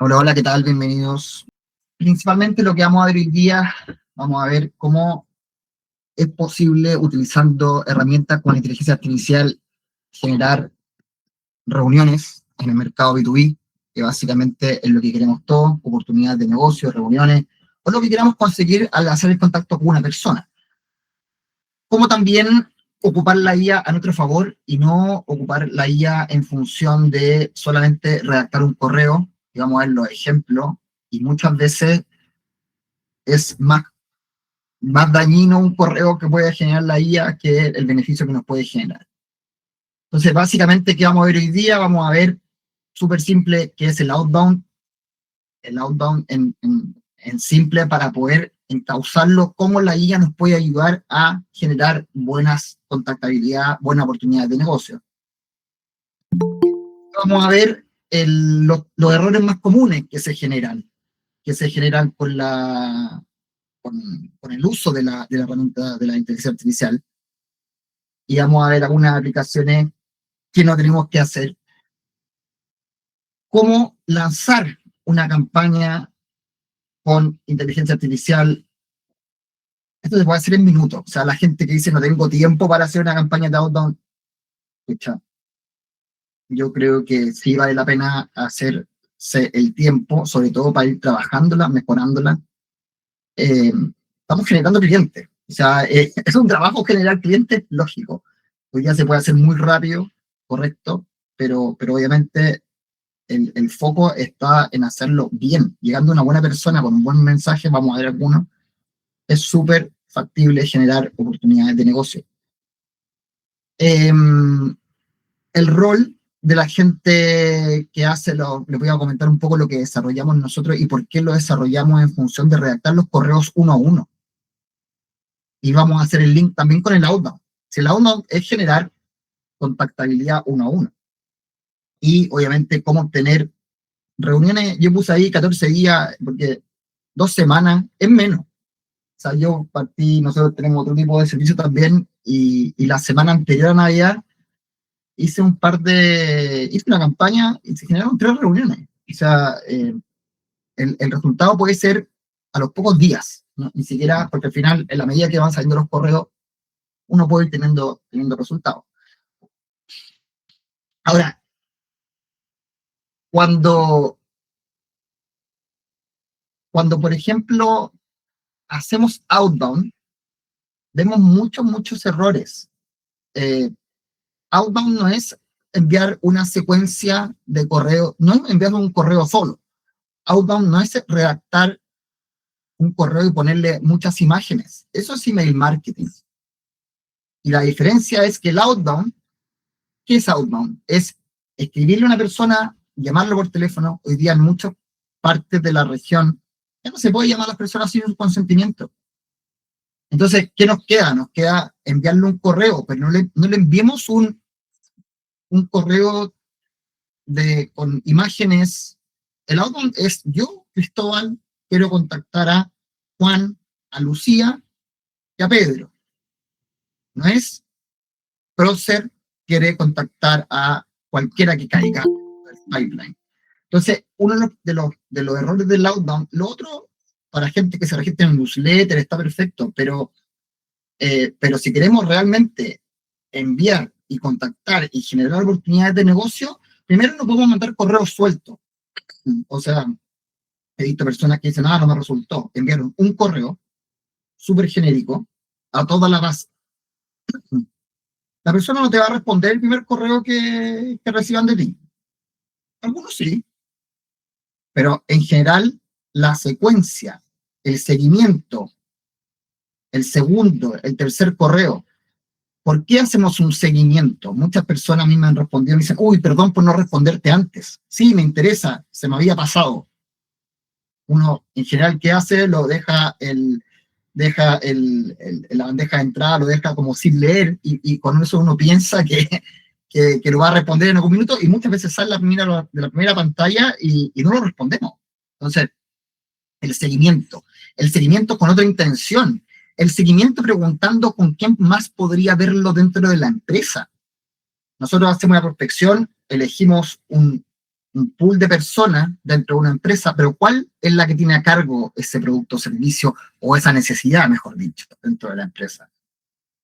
Hola, hola, ¿qué tal? Bienvenidos. Principalmente lo que vamos a ver hoy día, vamos a ver cómo es posible, utilizando herramientas con inteligencia artificial, generar reuniones en el mercado B2B, que básicamente es lo que queremos todos, oportunidades de negocio, reuniones, o lo que queramos conseguir al hacer el contacto con una persona. Cómo también ocupar la IA a nuestro favor y no ocupar la IA en función de solamente redactar un correo, y vamos a ver los ejemplos, y muchas veces es más dañino un correo que puede generar la IA que el beneficio que nos puede generar. Entonces, básicamente, ¿qué vamos a ver hoy día? Vamos a ver súper simple qué es el outbound en simple para poder encauzarlo, cómo la IA nos puede ayudar a generar buenas contactabilidad, buenas oportunidades de negocio. Vamos a ver los errores más comunes que se generan con el uso de la herramienta de la inteligencia artificial, y vamos a ver algunas aplicaciones que no tenemos que hacer. Cómo lanzar una campaña con inteligencia artificial. Esto se puede hacer en minutos. O sea, la gente que dice no tengo tiempo para hacer una campaña de outbound, escucha, yo creo que sí vale la pena hacerse el tiempo, sobre todo para ir trabajándola, mejorándola. Estamos generando clientes. O sea, es un trabajo generar clientes, lógico. Hoy día se puede hacer muy rápido, correcto, pero obviamente el foco está en hacerlo bien. Llegando a una buena persona con un buen mensaje, vamos a ver algunos, es súper factible generar oportunidades de negocio. Eh, el rol de la gente que hace, les voy a comentar un poco lo que desarrollamos nosotros y por qué lo desarrollamos en función de redactar los correos uno a uno. Y vamos a hacer el link también con el outbound. Si el outbound es generar contactabilidad uno a uno. Y obviamente cómo obtener reuniones, yo puse ahí 14 días, porque 2 semanas es menos. O sea, yo partí, nosotros tenemos otro tipo de servicio también, y la semana anterior a Navidad hice hice una campaña y se generaron 3 reuniones. O sea, el resultado puede ser a los pocos días, ¿no? Ni siquiera, porque al final, en la medida que van saliendo los correos, uno puede ir teniendo resultados. Ahora, cuando, cuando por ejemplo, hacemos outbound, vemos muchos errores. Eh, Outbound no es enviar una secuencia de correo, no es enviar un correo solo. Outbound no es redactar un correo y ponerle muchas imágenes. Eso es email marketing. Y la diferencia es que el outbound, ¿qué es outbound? Es escribirle a una persona, llamarlo por teléfono. Hoy día en muchas partes de la región ya no se puede llamar a las personas sin un consentimiento. Entonces, ¿qué nos queda? Nos queda enviarle un correo, pero no le enviemos un correo con imágenes. El outbound es: yo, Cristóbal, quiero contactar a Juan, a Lucía y a Pedro. No es Procer quiere contactar a cualquiera que caiga en el pipeline. Entonces, uno de los errores del outbound, lo otro, para gente que se registra en newsletter, está perfecto, pero si queremos realmente enviar y contactar y generar oportunidades de negocio, primero no podemos mandar correos sueltos. O sea, he visto personas que dicen, no me resultó. Enviaron un correo súper genérico a toda la base. La persona no te va a responder el primer correo que reciban de ti. Algunos sí, pero en general la secuencia, el seguimiento, el segundo, el tercer correo. ¿Por qué hacemos un seguimiento? Muchas personas a mí me han respondido y dicen, uy, perdón por no responderte antes. Sí, me interesa, se me había pasado. Uno, en general, ¿qué hace? Lo deja la bandeja de entrada, lo deja como sin leer, y con eso uno piensa que lo va a responder en algún minuto, y muchas veces sale de la primera pantalla y no lo respondemos. Entonces, el seguimiento con otra intención, el seguimiento preguntando con quién más podría verlo dentro de la empresa. Nosotros hacemos una prospección, elegimos un pool de personas dentro de una empresa, pero ¿cuál es la que tiene a cargo ese producto o servicio o esa necesidad, mejor dicho, dentro de la empresa?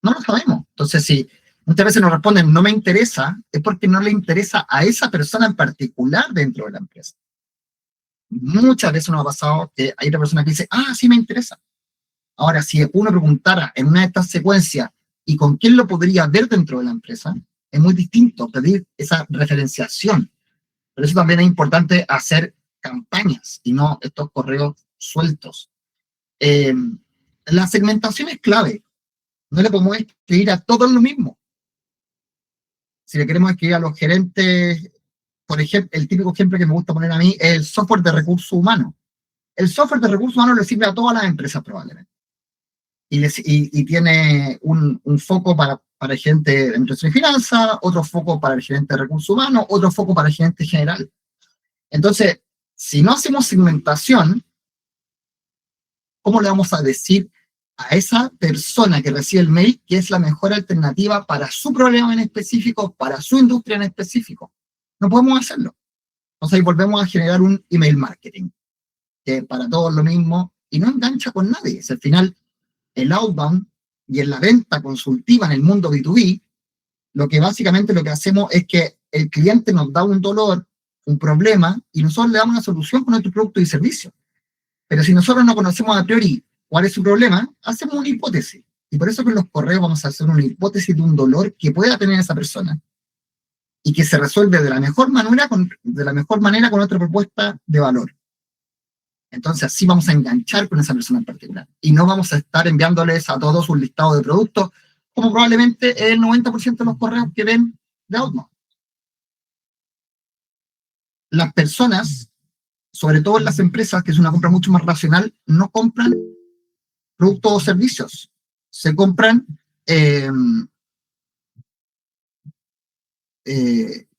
No lo sabemos. Entonces, si muchas veces nos responden no me interesa, es porque no le interesa a esa persona en particular dentro de la empresa. Muchas veces nos ha pasado que hay otra persona que dice, sí me interesa. Ahora, si uno preguntara en una de estas secuencias y con quién lo podría ver dentro de la empresa, es muy distinto pedir esa referenciación. Por eso también es importante hacer campañas y no estos correos sueltos. La segmentación es clave. No le podemos escribir a todos lo mismo. Si le queremos escribir a los gerentes, por ejemplo, el típico ejemplo que me gusta poner a mí es el software de recursos humanos. El software de recursos humanos le sirve a todas las empresas probablemente. Y tiene un foco para el gerente de administración y finanzas, otro foco para el gerente de recursos humanos, otro foco para el gerente general. Entonces, si no hacemos segmentación, ¿cómo le vamos a decir a esa persona que recibe el mail que es la mejor alternativa para su problema en específico, para su industria en específico? No podemos hacerlo. Entonces ahí volvemos a generar un email marketing, que para todos lo mismo y no engancha con nadie. Al final, el outbound y en la venta consultiva en el mundo B2B, lo que básicamente lo que hacemos es que el cliente nos da un dolor, un problema, y nosotros le damos una solución con nuestro producto y servicio. Pero si nosotros no conocemos a priori cuál es su problema, hacemos una hipótesis. Y por eso con los correos vamos a hacer una hipótesis de un dolor que pueda tener esa persona y que se resuelve de la mejor manera con nuestra propuesta de valor. Entonces así vamos a enganchar con esa persona en particular. Y no vamos a estar enviándoles a todos un listado de productos, como probablemente el 90% de los correos que ven de Outbound. Las personas, sobre todo en las empresas, que es una compra mucho más racional, no compran productos o servicios. Se compran,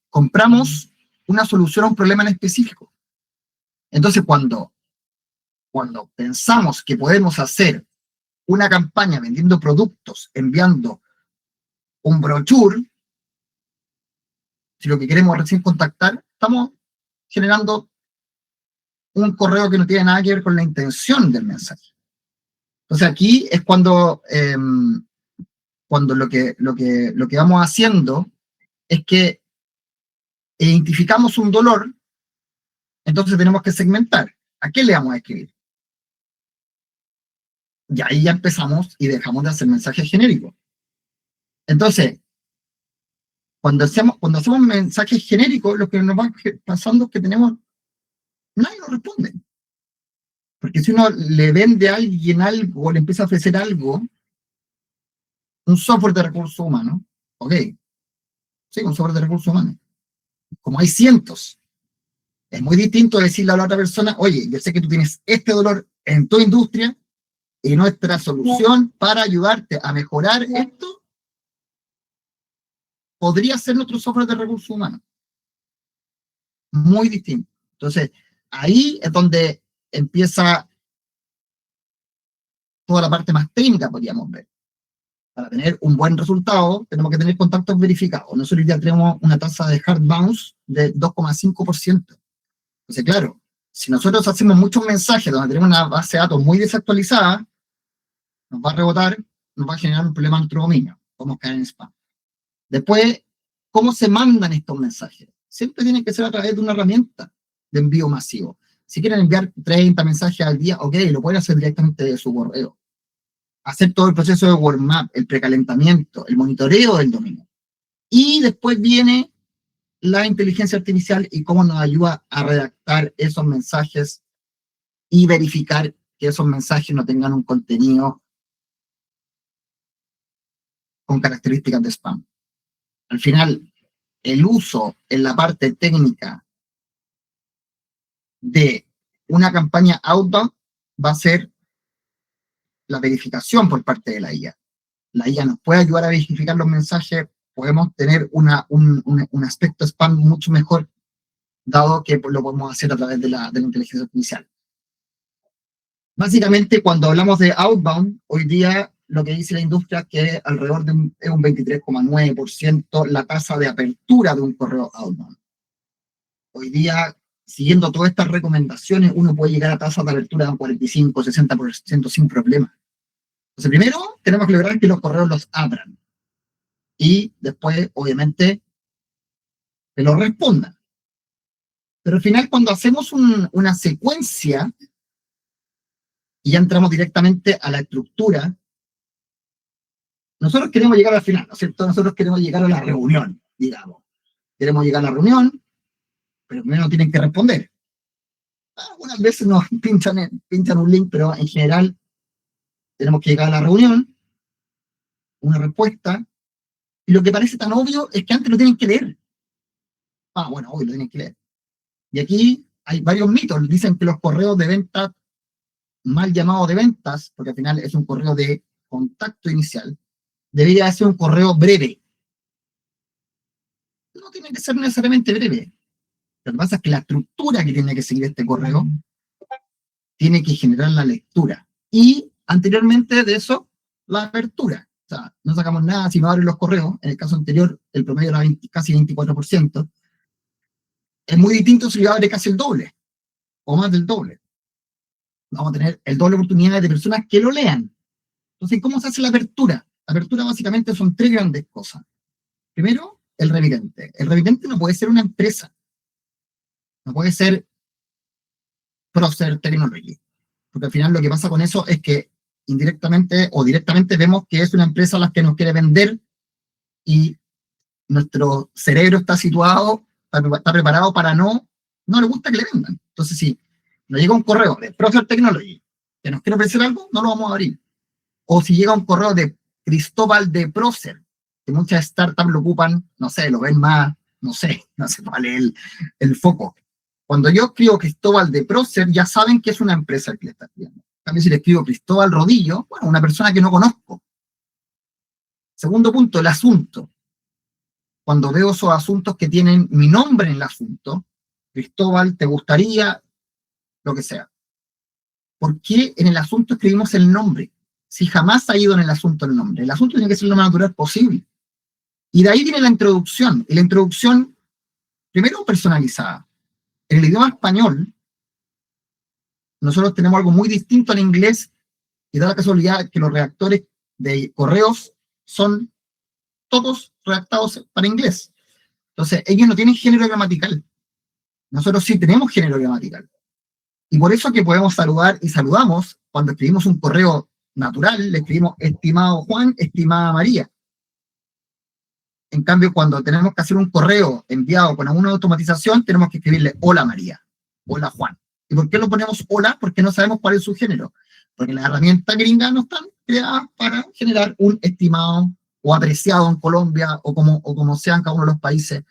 compramos una solución a un problema en específico. Entonces, cuando pensamos que podemos hacer una campaña vendiendo productos, enviando un brochure, si lo que queremos recién contactar, estamos generando un correo que no tiene nada que ver con la intención del mensaje. Entonces aquí es cuando lo que vamos haciendo es que identificamos un dolor, entonces tenemos que segmentar. ¿A qué le vamos a escribir? Y ahí ya empezamos y dejamos de hacer mensajes genéricos. Entonces, cuando hacemos mensajes genéricos, lo que nos va pasando es que nadie nos responde. Porque si uno le vende a alguien algo o le empieza a ofrecer algo, un software de recursos humanos, ok, sí, un software de recursos humanos, como hay cientos, es muy distinto decirle a la otra persona, oye, yo sé que tú tienes este dolor en tu industria y nuestra solución para ayudarte a mejorar esto podría ser nuestro software de recursos humanos. Muy distinto. Entonces, ahí es donde empieza toda la parte más técnica, podríamos ver. Para tener un buen resultado, tenemos que tener contactos verificados. Nosotros ya tenemos una tasa de hard bounce de 2,5%. Entonces, claro, si nosotros hacemos muchos mensajes donde tenemos una base de datos muy desactualizada, nos va a rebotar, nos va a generar un problema en nuestro dominio. Vamos a caer en spam. Después, ¿cómo se mandan estos mensajes? Siempre tienen que ser a través de una herramienta de envío masivo. Si quieren enviar 30 mensajes al día, ok, lo pueden hacer directamente de su correo. Hacer todo el proceso de warm up, el precalentamiento, el monitoreo del dominio. Y después viene la inteligencia artificial y cómo nos ayuda a redactar esos mensajes y verificar que esos mensajes no tengan un contenido con características de spam. Al final, el uso en la parte técnica de una campaña outbound va a ser la verificación por parte de la IA. La IA nos puede ayudar a verificar los mensajes, podemos tener un aspecto spam mucho mejor, dado que lo podemos hacer a través de la inteligencia artificial. Básicamente, cuando hablamos de outbound, hoy día lo que dice la industria es que alrededor de un 23,9% la tasa de apertura de un correo outbound. hoy día, siguiendo todas estas recomendaciones, uno puede llegar a tasas de apertura de un 45, 60% sin problema. Entonces, primero, tenemos que lograr que los correos los abran. Y después, obviamente, que los respondan. Pero al final, cuando hacemos una secuencia y ya entramos directamente a la estructura, nosotros queremos llegar al final, ¿no es cierto? Nosotros queremos llegar a la reunión, digamos. Queremos llegar a la reunión, pero primero tienen que responder. Algunas veces nos pinchan un link, pero en general tenemos que llegar a la reunión, una respuesta, y lo que parece tan obvio es que antes lo tienen que leer. Bueno, hoy lo tienen que leer. Y aquí hay varios mitos. Dicen que los correos de ventas, mal llamados de ventas, porque al final es un correo de contacto inicial, debería ser un correo breve. No tiene que ser necesariamente breve. Lo que pasa es que la estructura que tiene que seguir este correo tiene que generar la lectura. Y anteriormente de eso, la apertura. O sea, no sacamos nada si no abren los correos. En el caso anterior, el promedio era casi 24%. Es muy distinto si lo abre casi el doble, o más del doble. Vamos a tener el doble de oportunidades de personas que lo lean. Entonces, ¿cómo se hace la apertura? La apertura básicamente son tres grandes cosas. Primero, el remitente. El remitente no puede ser una empresa. No puede ser Procer Technology. Porque al final lo que pasa con eso es que indirectamente o directamente vemos que es una empresa a la que nos quiere vender y nuestro cerebro está situado, está preparado para no le gusta que le vendan. Entonces, si nos llega un correo de Procer Technology que nos quiere ofrecer algo, no lo vamos a abrir. O si llega un correo de Cristóbal de Procer, que muchas startups lo ocupan, no sé, lo ven más, no sé cuál es el foco. Cuando yo escribo Cristóbal de Procer, ya saben que es una empresa que le está escribiendo. También si le escribo Cristóbal Rodillo, bueno, una persona que no conozco. Segundo punto, el asunto. Cuando veo esos asuntos que tienen mi nombre en el asunto, Cristóbal, ¿te gustaría? Lo que sea. ¿Por qué en el asunto escribimos el nombre? Si jamás ha ido en el asunto el nombre. El asunto tiene que ser lo más natural posible. Y de ahí viene la introducción. Y la introducción, primero, personalizada. En el idioma español, nosotros tenemos algo muy distinto al inglés, y da la casualidad que los redactores de correos son todos redactados para inglés. Entonces, ellos no tienen género gramatical. Nosotros sí tenemos género gramatical. Y por eso que podemos saludar y saludamos cuando escribimos un correo natural, le escribimos estimado Juan, estimada María. En cambio, cuando tenemos que hacer un correo enviado con alguna automatización, tenemos que escribirle hola María, hola Juan. ¿Y por qué lo ponemos hola? Porque no sabemos cuál es su género. Porque las herramientas gringas no están creadas para generar un estimado o apreciado en Colombia o como sea en cada uno de los países.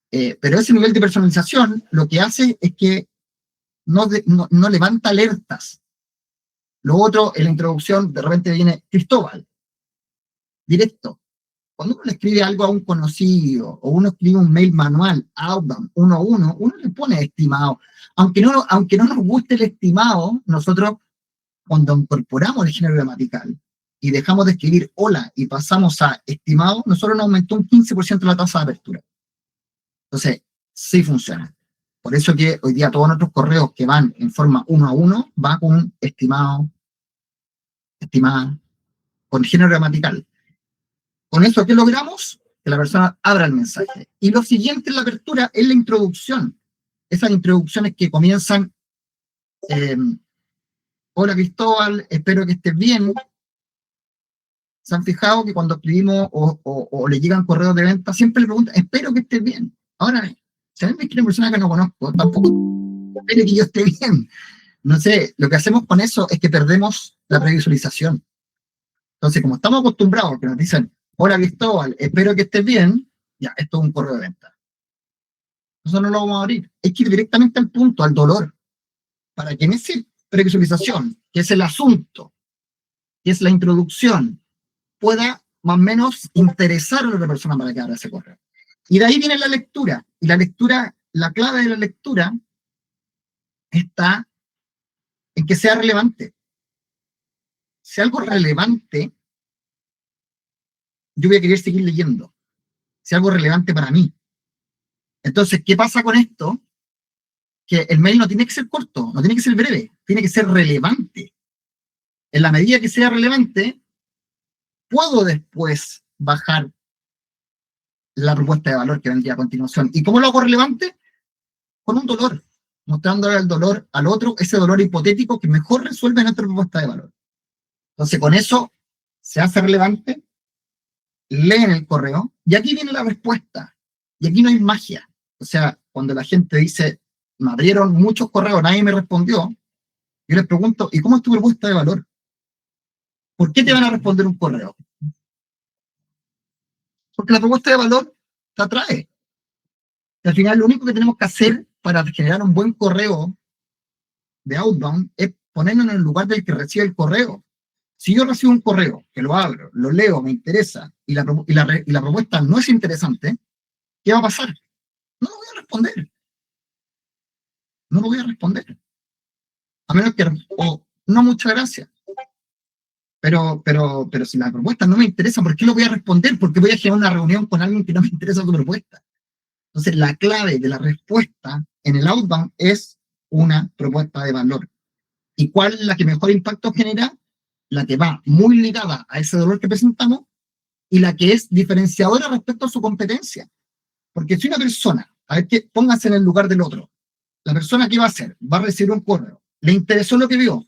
Pero ese nivel de personalización lo que hace es que no levanta alertas. Lo otro, en la introducción, de repente viene Cristóbal, directo. Cuando uno le escribe algo a un conocido, o uno escribe un mail manual, outbound, 1-1, uno le pone estimado. Aunque no nos guste el estimado, nosotros, cuando incorporamos el género gramatical y dejamos de escribir hola y pasamos a estimado, nosotros nos aumentó un 15% la tasa de apertura. Entonces, sí funciona. Por eso que hoy día todos nuestros correos que van en forma 1-1 van con estimado, estimada, con género gramatical. Con eso, ¿qué logramos? Que la persona abra el mensaje. Y lo siguiente en la apertura es la introducción. Esas introducciones que comienzan, hola Cristóbal, espero que estés bien. ¿Se han fijado que cuando escribimos o le llegan correos de venta, siempre le preguntan, espero que estés bien? Ahora, si a mí me escriben personas que no conozco, tampoco espero que yo esté bien. No sé, lo que hacemos con eso es que perdemos la previsualización. Entonces, como estamos acostumbrados que nos dicen, hola Cristóbal, espero que estés bien, ya, esto es un correo de venta. Nosotros no lo vamos a abrir. Hay que ir directamente al punto, al dolor, para que en esa previsualización, que es el asunto, que es la introducción, pueda más o menos interesar a la otra persona para que abra ese correo. Y de ahí viene la lectura. Y la lectura, la clave de la lectura está en que sea relevante. Si algo es relevante, yo voy a querer seguir leyendo. Si algo es relevante para mí. Entonces, ¿qué pasa con esto? que el mail no tiene que ser corto, no tiene que ser breve, tiene que ser relevante. En la medida que sea relevante, puedo después bajar la propuesta de valor que vendría a continuación. ¿Y cómo lo hago relevante? Con un dolor, mostrándole el dolor al otro, ese dolor hipotético que mejor resuelve nuestra propuesta de valor. Entonces, con eso se hace relevante, leen el correo, y aquí viene la respuesta. Y aquí no hay magia. O sea, cuando la gente dice, me abrieron muchos correos, nadie me respondió, yo les pregunto, ¿y cómo es tu propuesta de valor? ¿Por qué te van a responder un correo? Porque la propuesta de valor te atrae. Y al final, lo único que tenemos que hacer para generar un buen correo de outbound es ponernos en el lugar del que recibe el correo. Si yo recibo un correo, que lo abro, lo leo, me interesa, y la propuesta no es interesante, ¿qué va a pasar? No lo voy a responder. No lo voy a responder. A menos que, o no, muchas gracias. Pero si la propuesta no me interesa, ¿por qué lo voy a responder? ¿Por qué voy a generar una reunión con alguien que no me interesa su propuesta? Entonces, la clave de la respuesta en el outbound es una propuesta de valor. ¿Y cuál es la que mejor impacto genera? La que va muy ligada a ese dolor que presentamos y la que es diferenciadora respecto a su competencia. Porque si una persona, a ver, que póngase en el lugar del otro, la persona, ¿qué va a hacer? Va a recibir un correo. Le interesó lo que vio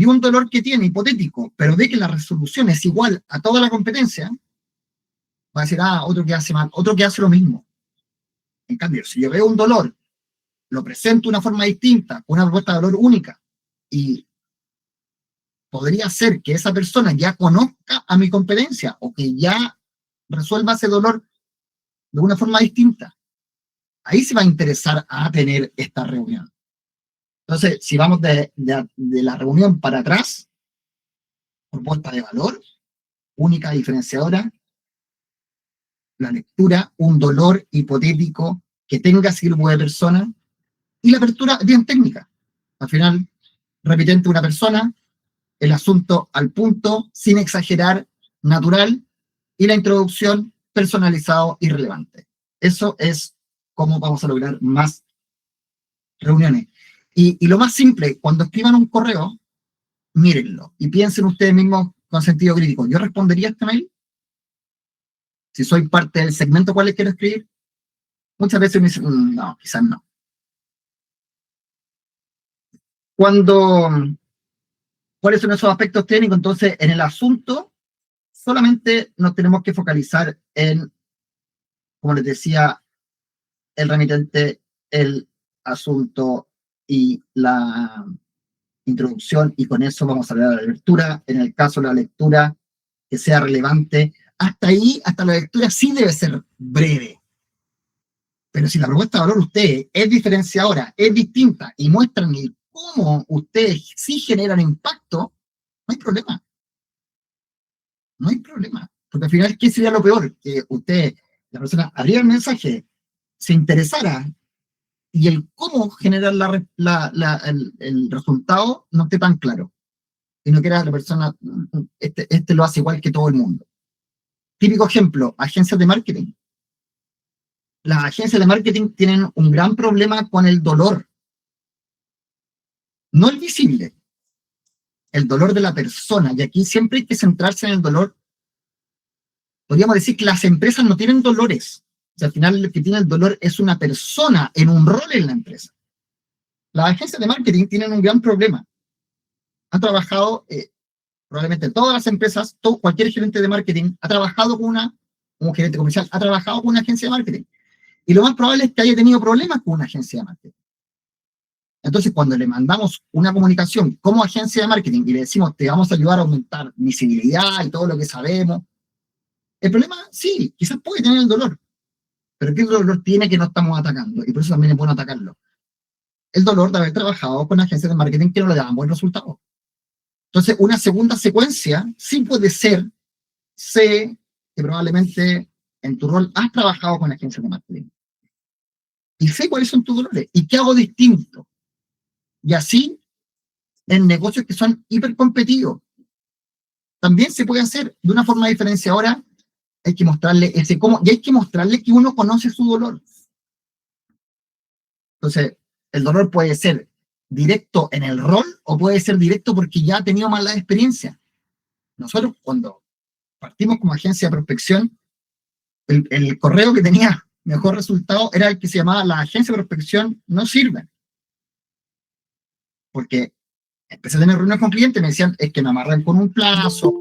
un dolor que tiene, hipotético, pero ve que la resolución es igual a toda la competencia, va a decir, otro que hace mal, otro que hace lo mismo. En cambio, si yo veo un dolor, lo presento de una forma distinta, con una propuesta de valor única, y podría ser que esa persona ya conozca a mi competencia o que ya resuelva ese dolor de una forma distinta, ahí se va a interesar a tener esta reunión. Entonces, si vamos de la reunión para atrás, propuesta de valor, única diferenciadora, la lectura, un dolor hipotético que tenga ese grupo de personas, y la apertura bien técnica. Al final, repitente una persona, el asunto al punto, sin exagerar, natural, y la introducción personalizado y relevante. Eso es cómo vamos a lograr más reuniones. Y lo más simple, cuando escriban un correo, mírenlo y piensen ustedes mismos con sentido crítico. ¿Yo respondería a este mail? Si soy parte del segmento cuál les quiero escribir, muchas veces me dicen, no, quizás no. ¿Cuáles son esos aspectos técnicos? Entonces, en el asunto, solamente nos tenemos que focalizar en, como les decía, el remitente, el asunto y la introducción, y con eso vamos a hablar de la lectura. En el caso de la lectura, que sea relevante. Hasta ahí, hasta la lectura sí debe ser breve. Pero si la propuesta de valor de ustedes es diferenciadora, es distinta, y muestran cómo ustedes sí generan impacto, no hay problema. No hay problema. Porque al final, ¿qué sería lo peor? Que usted, la persona, abriera el mensaje, se interesara, y el cómo generar el resultado no esté tan claro. Y no quiera la persona, este lo hace igual que todo el mundo. Típico ejemplo, agencias de marketing. Las agencias de marketing tienen un gran problema con el dolor. No el visible, el dolor de la persona. Y aquí siempre hay que centrarse en el dolor. Podríamos decir que las empresas no tienen dolores. O sea, al final el que tiene el dolor es una persona en un rol en la empresa. Las agencias de marketing tienen un gran problema. Han trabajado, probablemente todas las empresas, cualquier gerente de marketing ha trabajado con un gerente comercial, ha trabajado con una agencia de marketing. Y lo más probable es que haya tenido problemas con una agencia de marketing. Entonces, cuando le mandamos una comunicación como agencia de marketing y le decimos, te vamos a ayudar a aumentar visibilidad y todo lo que sabemos, el problema, sí, quizás puede tener el dolor, pero ¿qué dolor tiene que no estamos atacando? Y por eso también es bueno atacarlo. El dolor de haber trabajado con agencias de marketing que no le daban buen resultado. Entonces, una segunda secuencia sí puede ser, sé que probablemente en tu rol has trabajado con agencias de marketing. Y sé cuáles son tus dolores y qué hago distinto. Y así, en negocios que son hipercompetitivos, también se puede hacer de una forma diferenciadora. Hay que mostrarle ese cómo, y hay que mostrarle que uno conoce su dolor. Entonces, El dolor puede ser directo en el rol o puede ser directo porque ya ha tenido mala experiencia. Nosotros, cuando partimos como agencia de prospección, el correo que tenía mejor resultado era el que se llamaba la agencia de prospección no sirve. Porque empecé a tener reuniones con clientes, me decían, es que me amarran con un plazo,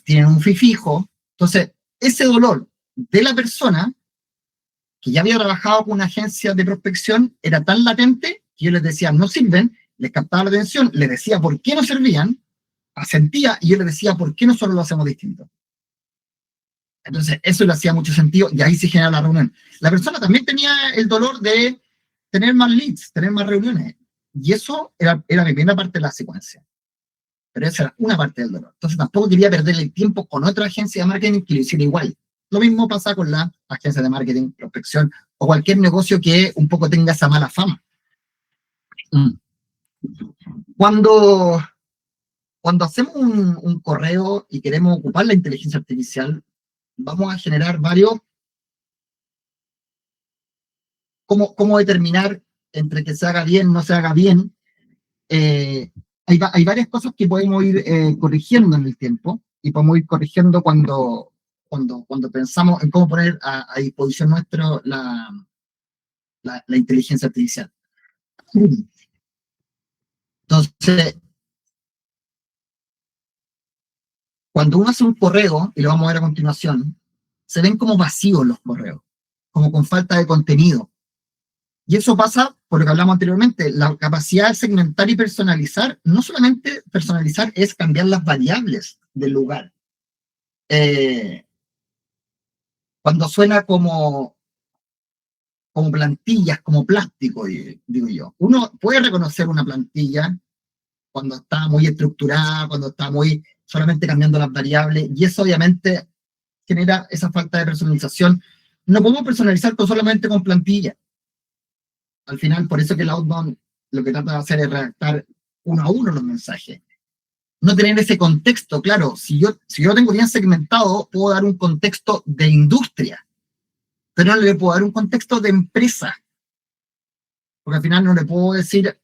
tienen un fee fijo. Entonces, ese dolor de la persona que ya había trabajado con una agencia de prospección era tan latente que yo les decía, no sirven, les captaba la atención, les decía por qué no servían, asentía y yo les decía por qué nosotros lo hacemos distinto. Entonces, eso le hacía mucho sentido y ahí se genera la reunión. La persona también tenía el dolor de tener más leads, tener más reuniones. Y eso era mi primera parte de la secuencia. Pero esa era una parte del dolor. Entonces, tampoco quería perder el tiempo con otra agencia de marketing que lo hiciera igual. Lo mismo pasa con la agencia de marketing, prospección o cualquier negocio que un poco tenga esa mala fama. Cuando hacemos un correo y queremos ocupar la inteligencia artificial, vamos a generar varios. ¿Cómo determinar entre que se haga bien, no se haga bien? Hay varias cosas que podemos ir corrigiendo en el tiempo y podemos ir corrigiendo cuando pensamos en cómo poner a disposición nuestro la inteligencia artificial. Entonces, cuando uno hace un correo, y lo vamos a ver a continuación, se ven como vacíos los correos, como con falta de contenido. Y eso pasa por lo que hablamos anteriormente, la capacidad de segmentar y personalizar. No solamente personalizar es cambiar las variables del lugar. Cuando suena como plantillas, como plástico, digo yo. Uno puede reconocer una plantilla cuando está muy estructurada, cuando está muy solamente cambiando las variables, y eso obviamente genera esa falta de personalización. No podemos personalizar solamente con plantillas. Al final, por eso que el outbound lo que trata de hacer es redactar uno a uno los mensajes. No tener ese contexto, claro, si yo tengo bien segmentado, puedo dar un contexto de industria, pero no le puedo dar un contexto de empresa, porque al final no le puedo decir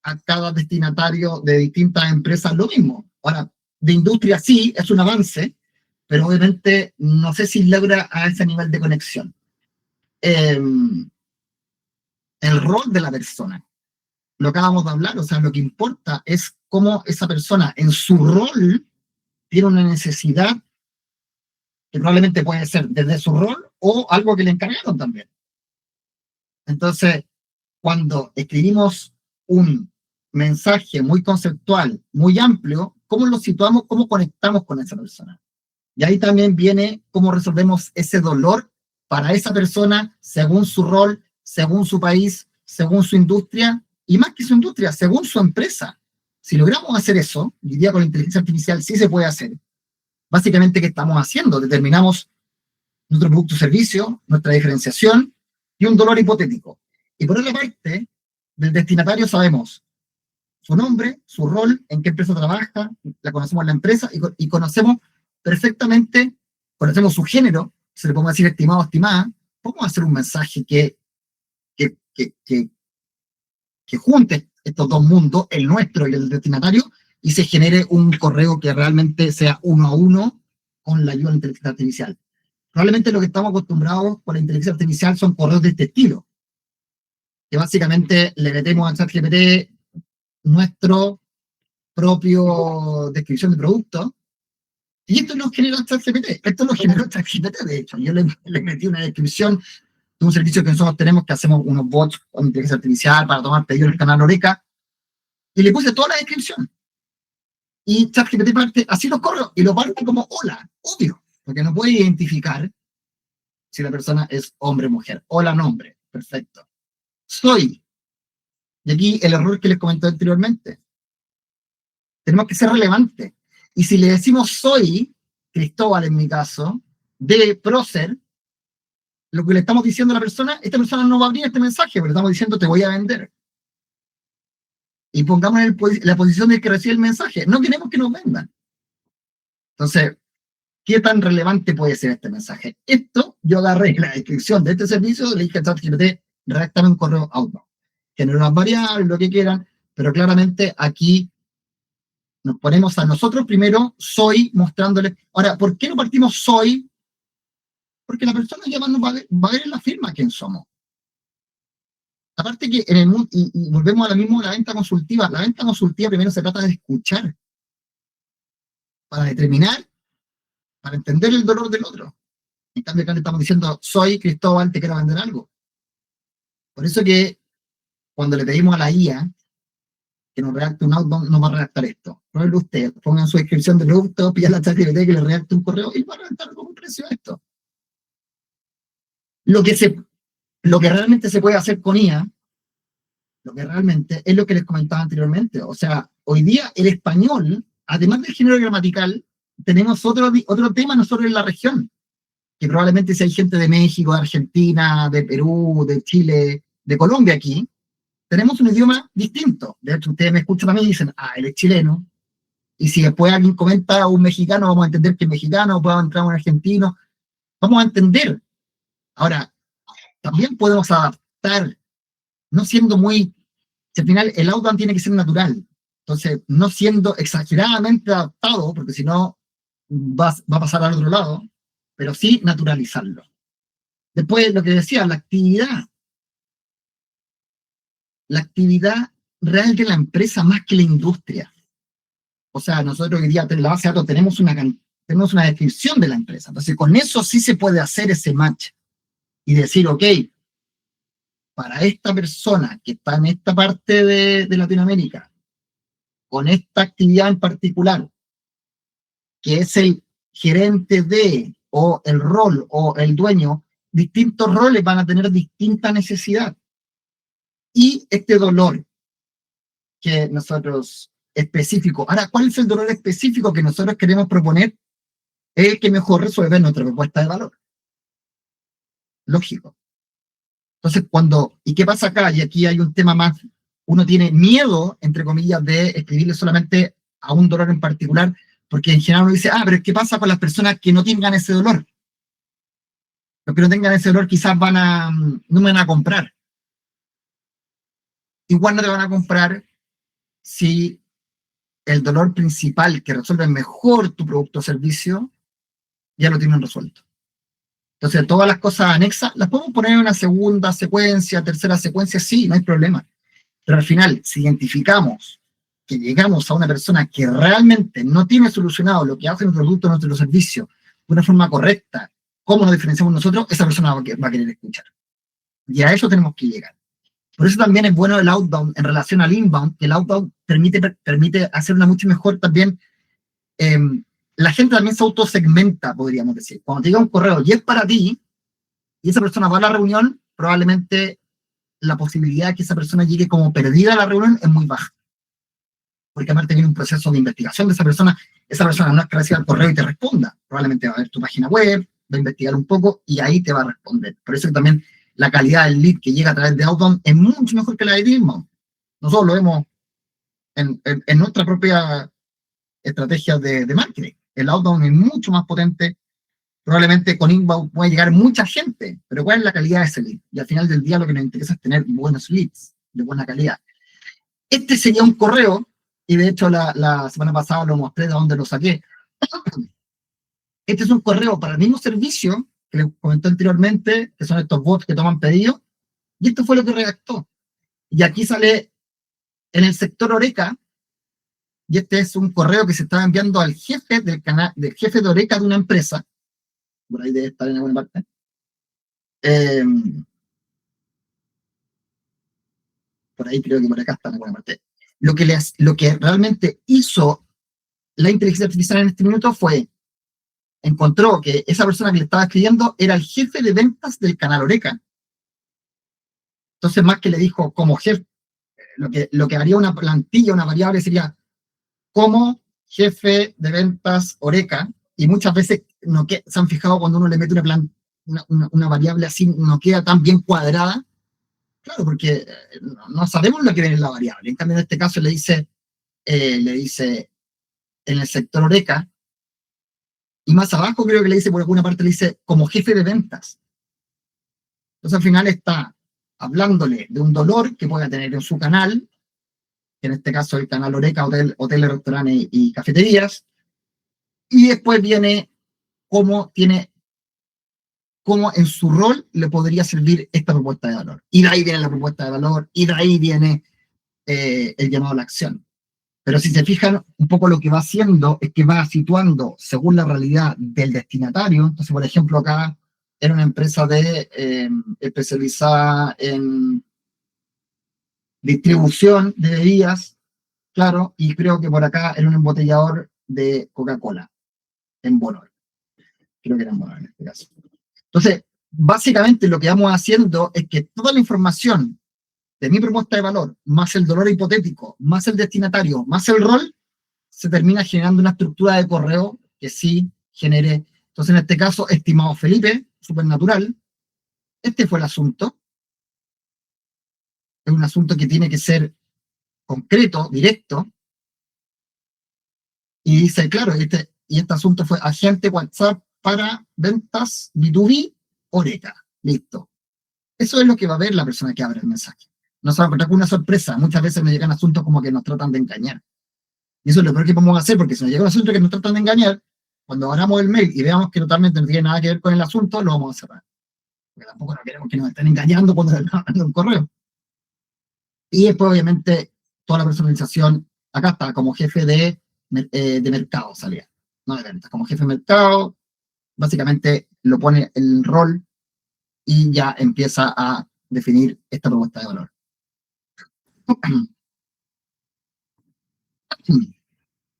a cada destinatario de distintas empresas lo mismo. Ahora, de industria sí, es un avance, pero obviamente no sé si logra a ese nivel de conexión. El rol de la persona, lo que acabamos de hablar, o sea, lo que importa es cómo esa persona en su rol tiene una necesidad que probablemente puede ser desde su rol o algo que le encargaron también. Entonces, cuando escribimos un mensaje muy conceptual, muy amplio, ¿cómo lo situamos, cómo conectamos con esa persona? Y ahí también viene cómo resolvemos ese dolor para esa persona según su rol, según su país, según su industria, y más que su industria, según su empresa. Si logramos hacer eso, hoy día con la inteligencia artificial sí se puede hacer. Básicamente, ¿qué estamos haciendo? Determinamos nuestro producto o servicio, nuestra diferenciación y un dolor hipotético. Y por otra parte, del destinatario sabemos su nombre, su rol, en qué empresa trabaja, la conocemos la empresa y conocemos perfectamente, conocemos su género, se le podemos decir estimado o estimada, podemos hacer un mensaje que junte estos dos mundos, el nuestro y el destinatario, y se genere un correo que realmente sea uno a uno con la ayuda de la inteligencia artificial. Probablemente lo que estamos acostumbrados con la inteligencia artificial son correos de este estilo, que básicamente le metemos a ChatGPT nuestro propio descripción de producto, y esto nos genera ChatGPT. Esto lo generó ChatGPT, de hecho. Yo le metí una descripción de un servicio que nosotros tenemos, que hacemos unos bots con inteligencia artificial para tomar pedidos en el canal Oreca, y le puse toda la descripción. Y ChatGPT parte, así los corro, y lo parte como hola, obvio, porque no puede identificar si la persona es hombre o mujer. Hola, nombre, perfecto. Soy. Y aquí el error que les comenté anteriormente. Tenemos que ser relevantes. Y si le decimos soy, Cristóbal en mi caso, de prócer, lo que le estamos diciendo a la persona, esta persona no va a abrir este mensaje, pero le estamos diciendo te voy a vender. Y pongamos en la posición de que recibe el mensaje. No queremos que nos vendan. Entonces, ¿qué tan relevante puede ser este mensaje? Esto, yo agarré la descripción de este servicio, le dije a ChatGPT, redactar un correo outbound. Generar las variables, lo que quieran, pero claramente aquí nos ponemos a nosotros primero, soy, mostrándole. Ahora, ¿por qué no partimos soy? Porque la persona ya va a ver en la firma quién somos. Aparte que en el mundo, y volvemos a lo mismo de la venta consultiva. La venta consultiva primero se trata de escuchar, para determinar, para entender el dolor del otro. En cambio, acá le estamos diciendo, soy Cristóbal, te quiero vender algo. Por eso que cuando le pedimos a la IA que nos redacte un outbound, no va a redactar esto. Pruébelo usted, pongan su descripción de producto, pilla la ChatGPT que le redacte un correo y va a redactar con un precio a esto. Lo que, lo que realmente se puede hacer con IA, lo que realmente es lo que les comentaba anteriormente. O sea, hoy día el español, además del género gramatical, tenemos otro tema nosotros en la región, que probablemente si hay gente de México, de Argentina, de Perú, de Chile, de Colombia aquí, tenemos un idioma distinto. De hecho, ustedes me escuchan a mí y dicen, ah, él es chileno. Y si después alguien comenta a un mexicano, vamos a entender que es mexicano, puede entrar un argentino, vamos a entender. Ahora, también podemos adaptar, no siendo muy, si al final el outbound tiene que ser natural, entonces no siendo exageradamente adaptado, porque si no va a pasar al otro lado, pero sí naturalizarlo. Después, lo que decía, la actividad real de la empresa más que la industria. O sea, nosotros hoy día en la base de datos tenemos una descripción de la empresa. Entonces, con eso sí se puede hacer ese match y decir, ok, para esta persona que está en esta parte de Latinoamérica, con esta actividad en particular, que es el gerente de, o el rol, o el dueño, distintos roles van a tener distinta necesidad. Y este dolor que nosotros específico. Ahora, ¿cuál es el dolor específico que nosotros queremos proponer? Es el que mejor resuelve nuestra propuesta de valor. Lógico. Entonces, ¿y qué pasa acá? Y aquí hay un tema más, uno tiene miedo, entre comillas, de escribirle solamente a un dolor en particular, porque en general uno dice, pero ¿qué pasa con las personas que no tengan ese dolor? Los que no tengan ese dolor quizás no me van a comprar. Igual no te van a comprar si el dolor principal que resuelve mejor tu producto o servicio ya lo tienen resuelto. Entonces, todas las cosas anexas las podemos poner en una segunda secuencia, tercera secuencia, sí, no hay problema. Pero al final, si identificamos que llegamos a una persona que realmente no tiene solucionado lo que hace nuestro producto, nuestro servicio, de una forma correcta, cómo nos diferenciamos nosotros, esa persona va a querer escuchar. Y a eso tenemos que llegar. Por eso también es bueno el outbound en relación al inbound, que el outbound permite hacer una mucho mejor también. La gente también se autosegmenta, podríamos decir. Cuando te llega un correo y es para ti, y esa persona va a la reunión, probablemente la posibilidad de que esa persona llegue como perdida a la reunión es muy baja. Porque aparte viene un proceso de investigación de esa persona no es que reciba el correo y te responda. Probablemente va a ver tu página web, va a investigar un poco y ahí te va a responder. Por eso que también la calidad del lead que llega a través de outbound es mucho mejor que la de inbound. Nosotros lo vemos en nuestra propia estrategia de marketing. El outbound es mucho más potente. Probablemente con inbound puede llegar mucha gente, pero ¿cuál es la calidad de ese lead? Y al final del día lo que nos interesa es tener buenos leads, de buena calidad. Este sería un correo, y de hecho la semana pasada lo mostré de dónde lo saqué. Este es un correo para el mismo servicio que les comenté anteriormente, que son estos bots que toman pedidos, y esto fue lo que redactó. Y aquí sale en el sector Oreca, y este es un correo que se estaba enviando al jefe del jefe de Oreca de una empresa, por ahí debe estar en alguna parte. Por ahí creo que por acá está en alguna parte. Lo que realmente hizo la inteligencia artificial en este minuto fue, encontró que esa persona que le estaba escribiendo era el jefe de ventas del canal Oreca. Entonces, más que le dijo como jefe, lo que haría una plantilla, una variable sería como jefe de ventas Oreca, y muchas veces se han fijado cuando uno le mete una variable así, no queda tan bien cuadrada. Claro, porque no sabemos lo que viene en la variable. En cambio, en este caso le dice en el sector Oreca, y más abajo creo que le dice, por alguna parte le dice, como jefe de ventas. Entonces al final está hablándole de un dolor que pueda tener en su canal, que en este caso el canal Oreca, hoteles, restaurantes y cafeterías, y después viene cómo en su rol le podría servir esta propuesta de valor. Y de ahí viene la propuesta de valor, y de ahí viene el llamado a la acción. Pero si se fijan, un poco lo que va haciendo es que va situando según la realidad del destinatario. Entonces, por ejemplo, acá era una empresa especializada en distribución de bebidas, claro, y creo que por acá era un embotellador de Coca-Cola, en Bonor. Creo que era en Bonor en este caso. Entonces, básicamente lo que vamos haciendo es que toda la información de mi propuesta de valor, más el dolor hipotético, más el destinatario, más el rol, se termina generando una estructura de correo que sí genere. Entonces, en este caso, estimado Felipe, supernatural, este fue el asunto. Es un asunto que tiene que ser concreto, directo, y dice, claro, este asunto fue agente WhatsApp para ventas B2B, Oreca. Listo. Eso es lo que va a ver la persona que abre el mensaje. No se va a encontrar con una sorpresa. Muchas veces nos llegan asuntos como que nos tratan de engañar. Y eso es lo peor que podemos hacer, porque si nos llega un asunto que nos tratan de engañar, cuando abramos el mail y veamos que totalmente no tiene nada que ver con el asunto, lo vamos a cerrar. Porque tampoco no queremos que nos estén engañando cuando nos están mandando un correo. Y después, obviamente, toda la personalización, acá está, como jefe de mercado salía, no de ventas, como jefe de mercado, básicamente lo pone el rol y ya empieza a definir esta propuesta de valor.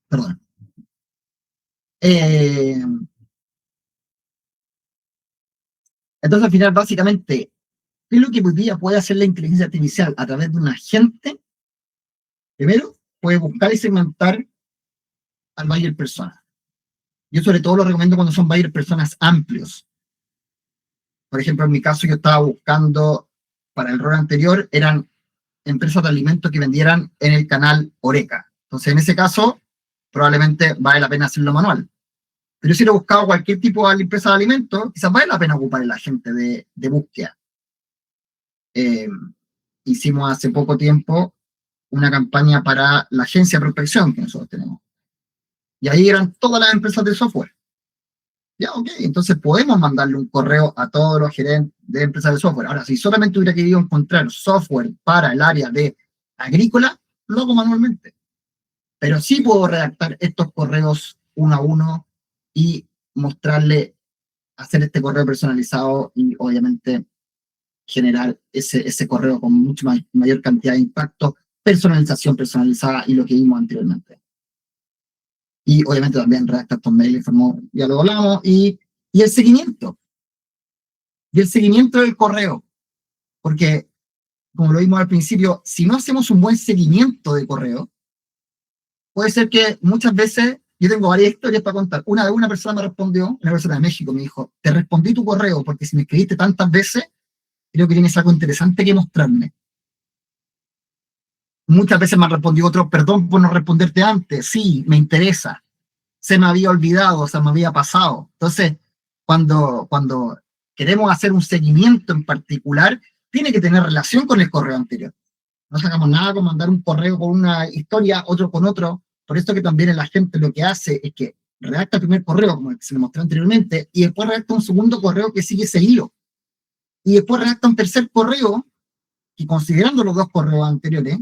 Perdón. Entonces, al final, básicamente, ¿qué es lo que hoy día puede hacer la inteligencia artificial a través de un agente? Primero, puede buscar y segmentar al buyer persona. Yo sobre todo lo recomiendo cuando son buyer personas amplios. Por ejemplo, en mi caso yo estaba buscando, para el rol anterior, eran empresas de alimentos que vendieran en el canal Oreca. Entonces, en ese caso, probablemente vale la pena hacerlo manual. Pero si lo he buscado cualquier tipo de empresa de alimentos, quizás vale la pena ocupar el agente de búsqueda. Hicimos hace poco tiempo una campaña para la agencia de prospección que nosotros tenemos. Y ahí eran todas las empresas de software. Ya, ok, entonces podemos mandarle un correo a todos los gerentes de empresas de software. Ahora, si solamente hubiera querido encontrar software para el área de agrícola, lo hago manualmente. Pero sí puedo redactar estos correos uno a uno y mostrarle, hacer este correo personalizado y obviamente generar ese correo con mucho mayor cantidad de impacto, personalización personalizada y lo que vimos anteriormente. Y obviamente también redactar estos mails, ya lo hablamos, y el seguimiento. Y el seguimiento del correo. Porque, como lo vimos al principio, si no hacemos un buen seguimiento de correo, puede ser que muchas veces, yo tengo varias historias para contar. Una persona me respondió, una persona de México me dijo, te respondí tu correo porque si me escribiste tantas veces, creo que tienes algo interesante que mostrarme. Muchas veces me ha respondido otro, perdón por no responderte antes, sí, me interesa, se me había olvidado, se me había pasado. Entonces, cuando queremos hacer un seguimiento en particular, tiene que tener relación con el correo anterior. No sacamos nada con mandar un correo con una historia, otro con otro. Por eso que también la gente lo que hace es que redacta el primer correo, como el que se le mostró anteriormente, y después redacta un segundo correo que sigue ese hilo. Y después redacta un tercer correo, y considerando los dos correos anteriores,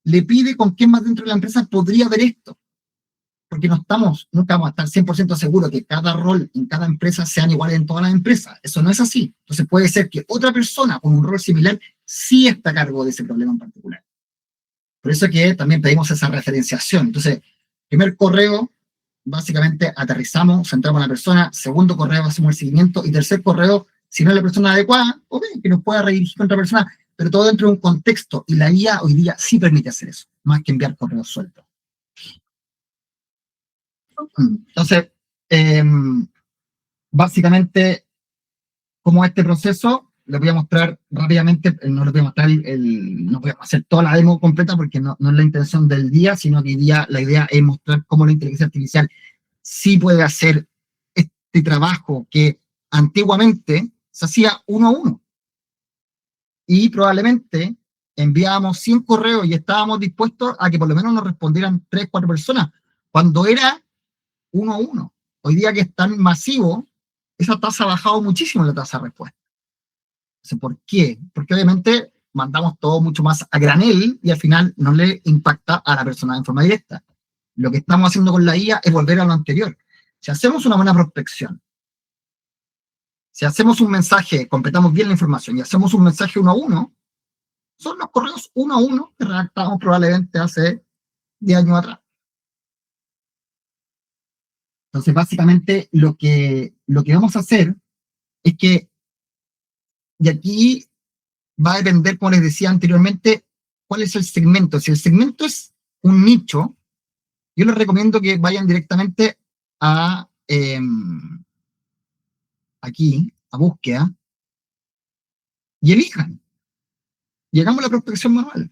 le pide con quién más dentro de la empresa podría ver esto. Porque nunca vamos a estar 100% seguros que cada rol en cada empresa sean iguales en todas las empresas. Eso no es así. Entonces puede ser que otra persona con un rol similar sí está a cargo de ese problema en particular. Por eso que también pedimos esa referenciación. Entonces, primer correo, básicamente aterrizamos, centramos a la persona. Segundo correo, hacemos el seguimiento. Y tercer correo, si no es la persona adecuada, ok, que nos pueda redirigir con otra persona, pero todo dentro de un contexto. Y la IA hoy día sí permite hacer eso, más que enviar correos sueltos. Entonces, básicamente, como este proceso, les voy a mostrar rápidamente, no les voy a mostrar, no voy a hacer toda la demo completa porque no es la intención del día, sino que la idea es mostrar cómo la inteligencia artificial sí puede hacer este trabajo que antiguamente se hacía uno a uno. y probablemente enviábamos 100 correos y estábamos dispuestos a que por lo menos nos respondieran 3, 4 personas, cuando era 1 a 1. Hoy día que es tan masivo, esa tasa ha bajado muchísimo, la tasa de respuesta. ¿Por qué? Porque obviamente mandamos todo mucho más a granel y al final no le impacta a la persona en forma directa. Lo que estamos haciendo con la IA es volver a lo anterior. Si hacemos una buena prospección, si hacemos un mensaje, completamos bien la información y hacemos un mensaje 1 a 1, son los correos 1 a 1 que redactamos probablemente hace 10 años atrás. Entonces, básicamente, lo que vamos a hacer es que, y aquí va a depender, como les decía anteriormente, cuál es el segmento. Si el segmento es un nicho, yo les recomiendo que vayan directamente a aquí, a búsqueda, y elijan. Llegamos a la prospección manual.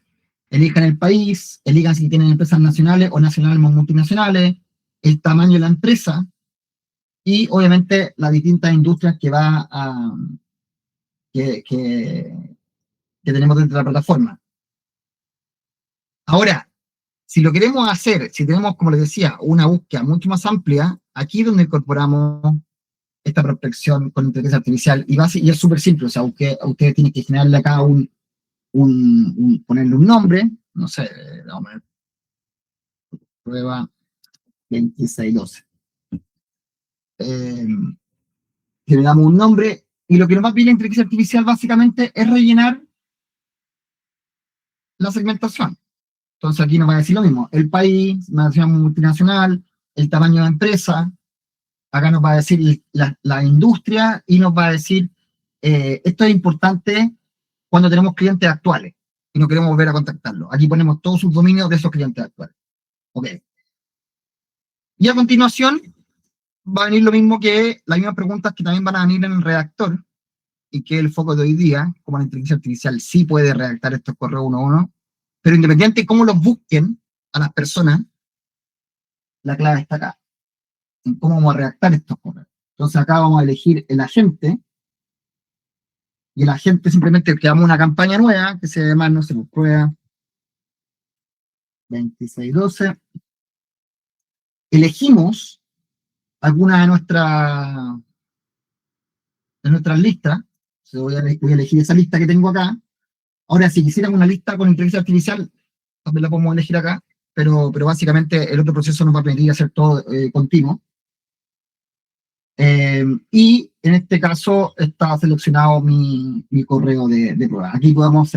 Elijan el país, elijan si tienen empresas nacionales o nacionales o multinacionales, el tamaño de la empresa y obviamente las distintas industrias que tenemos dentro de la plataforma. Ahora, si lo queremos hacer, si tenemos, como les decía, una búsqueda mucho más amplia, aquí es donde incorporamos esta prospección con inteligencia artificial y es súper simple, o sea, ustedes tienen que generarle acá ponerle un nombre, no sé, vamos a ver, prueba 2612. Eh, Generamos un nombre y lo que nos va a pedir la inteligencia artificial básicamente es rellenar la segmentación. Entonces aquí nos va a decir lo mismo, el país, nación multinacional, el tamaño de la empresa, acá nos va a decir la industria y nos va a decir, esto es importante cuando tenemos clientes actuales y no queremos volver a contactarlos. Aquí ponemos todos sus dominios de esos clientes actuales. Ok. Y a continuación va a venir lo mismo que las mismas preguntas que también van a venir en el redactor y que es el foco de hoy día, como la inteligencia artificial sí puede redactar estos correos uno a uno, pero independiente de cómo los busquen a las personas, la clave está acá, en cómo vamos a redactar estos correos. Entonces acá vamos a elegir el agente, y el agente simplemente creamos una campaña nueva que se llama, no sé, prueba 2612. Elegimos alguna de nuestras listas. Voy a elegir esa lista que tengo acá. Ahora, si quisiéramos una lista con inteligencia artificial, también la podemos elegir acá, pero básicamente el otro proceso nos va a permitir hacer todo continuo. Y en este caso está seleccionado mi correo de prueba. Aquí podemos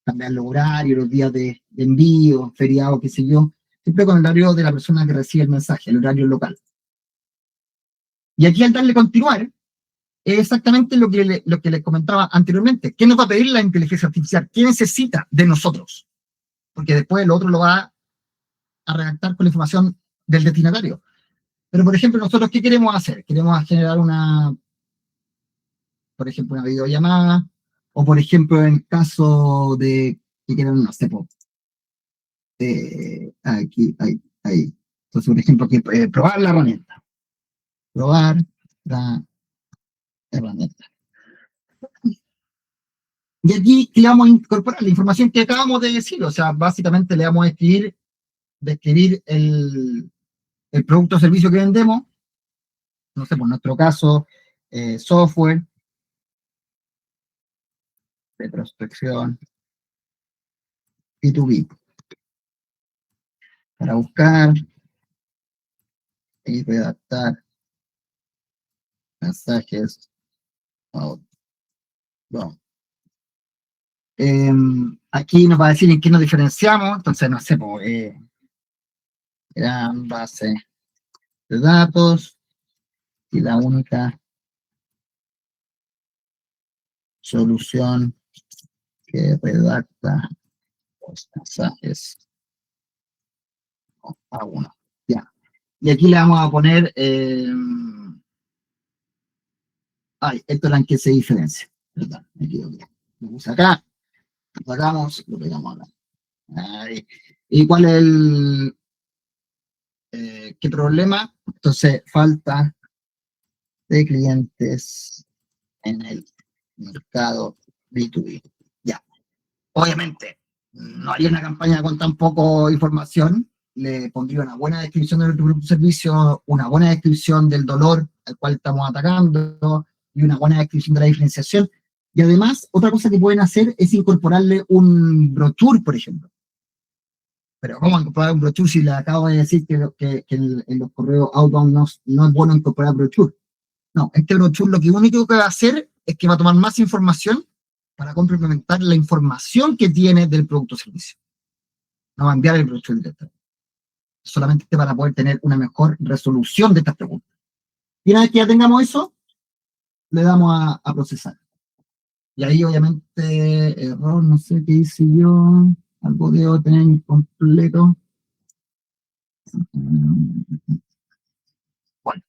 cambiar los horarios, los días de envío, feriados, qué sé yo, siempre con el horario de la persona que recibe el mensaje, el horario local. Y aquí al darle continuar, es exactamente lo que les comentaba anteriormente. ¿Qué nos va a pedir la inteligencia artificial? ¿Qué necesita de nosotros? Porque después el otro lo va a redactar con la información del destinatario. Pero, por ejemplo, nosotros, ¿qué queremos hacer? Queremos generar por ejemplo, una videollamada, o por ejemplo, en el caso de que quieran, no sé, aquí, ahí. Entonces, por ejemplo, aquí, probar la herramienta. Probar la herramienta. Y aquí le vamos a incorporar la información que acabamos de decir, o sea, básicamente le vamos a describir el producto o servicio que vendemos, no sé, por nuestro caso, software de prospección B2B, para buscar y redactar mensajes outbound. Aquí nos va a decir en qué nos diferenciamos, entonces, no sé, gran base de datos y la única solución que redacta los mensajes a uno. Ya. Y aquí le vamos a poner, esto es en que se diferencia. Perdón, me equivoqué. Lo puse acá, lo sacamos, lo pegamos acá. Ahí. ¿Y cuál es qué problema? Entonces, falta de clientes en el mercado B2B. Ya. Obviamente, no haría una campaña con tan poco información. Le pondría una buena descripción de nuestro producto o servicio, una buena descripción del dolor al cual estamos atacando y una buena descripción de la diferenciación. Y además, otra cosa que pueden hacer es incorporarle un brochure, por ejemplo. Pero ¿cómo incorporar un brochure si le acabo de decir que en los correos outbound no es bueno incorporar brochure? No, este brochure lo que único que va a hacer es que va a tomar más información para complementar la información que tiene del producto o servicio. No va a enviar el brochure directamente. Solamente para poder tener una mejor resolución de estas preguntas. Y una vez que ya tengamos eso, le damos a procesar. Y ahí, obviamente, error, no sé qué hice yo, algo debo tener incompleto. Bueno,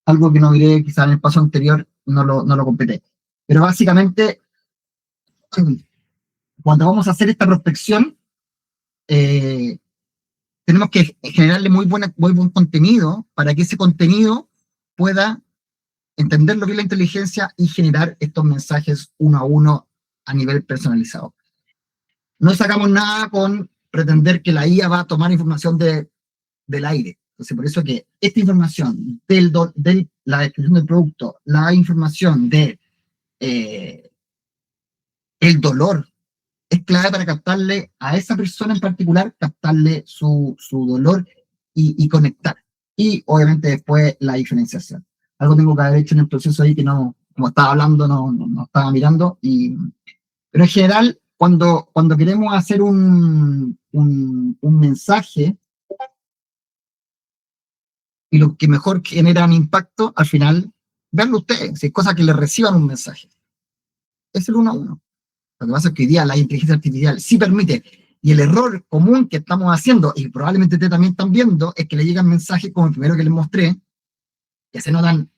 algo que no miré quizás en el paso anterior, no lo completé. Pero básicamente, cuando vamos a hacer esta prospección, tenemos que generarle muy buen contenido para que ese contenido pueda entender lo que es la inteligencia y generar estos mensajes uno a uno a nivel personalizado. No sacamos nada con pretender que la IA va a tomar información del aire. Entonces, por eso que esta información de la descripción del producto, la información de el dolor, es clave para captarle a esa persona en particular, captarle su dolor y conectar. Y obviamente después la diferenciación. Algo tengo que haber hecho en el proceso ahí que no, como estaba hablando, no estaba mirando. Pero en general, cuando queremos hacer un mensaje y lo que mejor genera un impacto, al final, veanlo ustedes, si es cosa que le reciban un mensaje. Es el uno a uno. Lo que pasa es que hoy día la inteligencia artificial sí permite, y el error común que estamos haciendo, y probablemente ustedes también están viendo, es que le llegan mensajes como el primero que les mostré, que se notan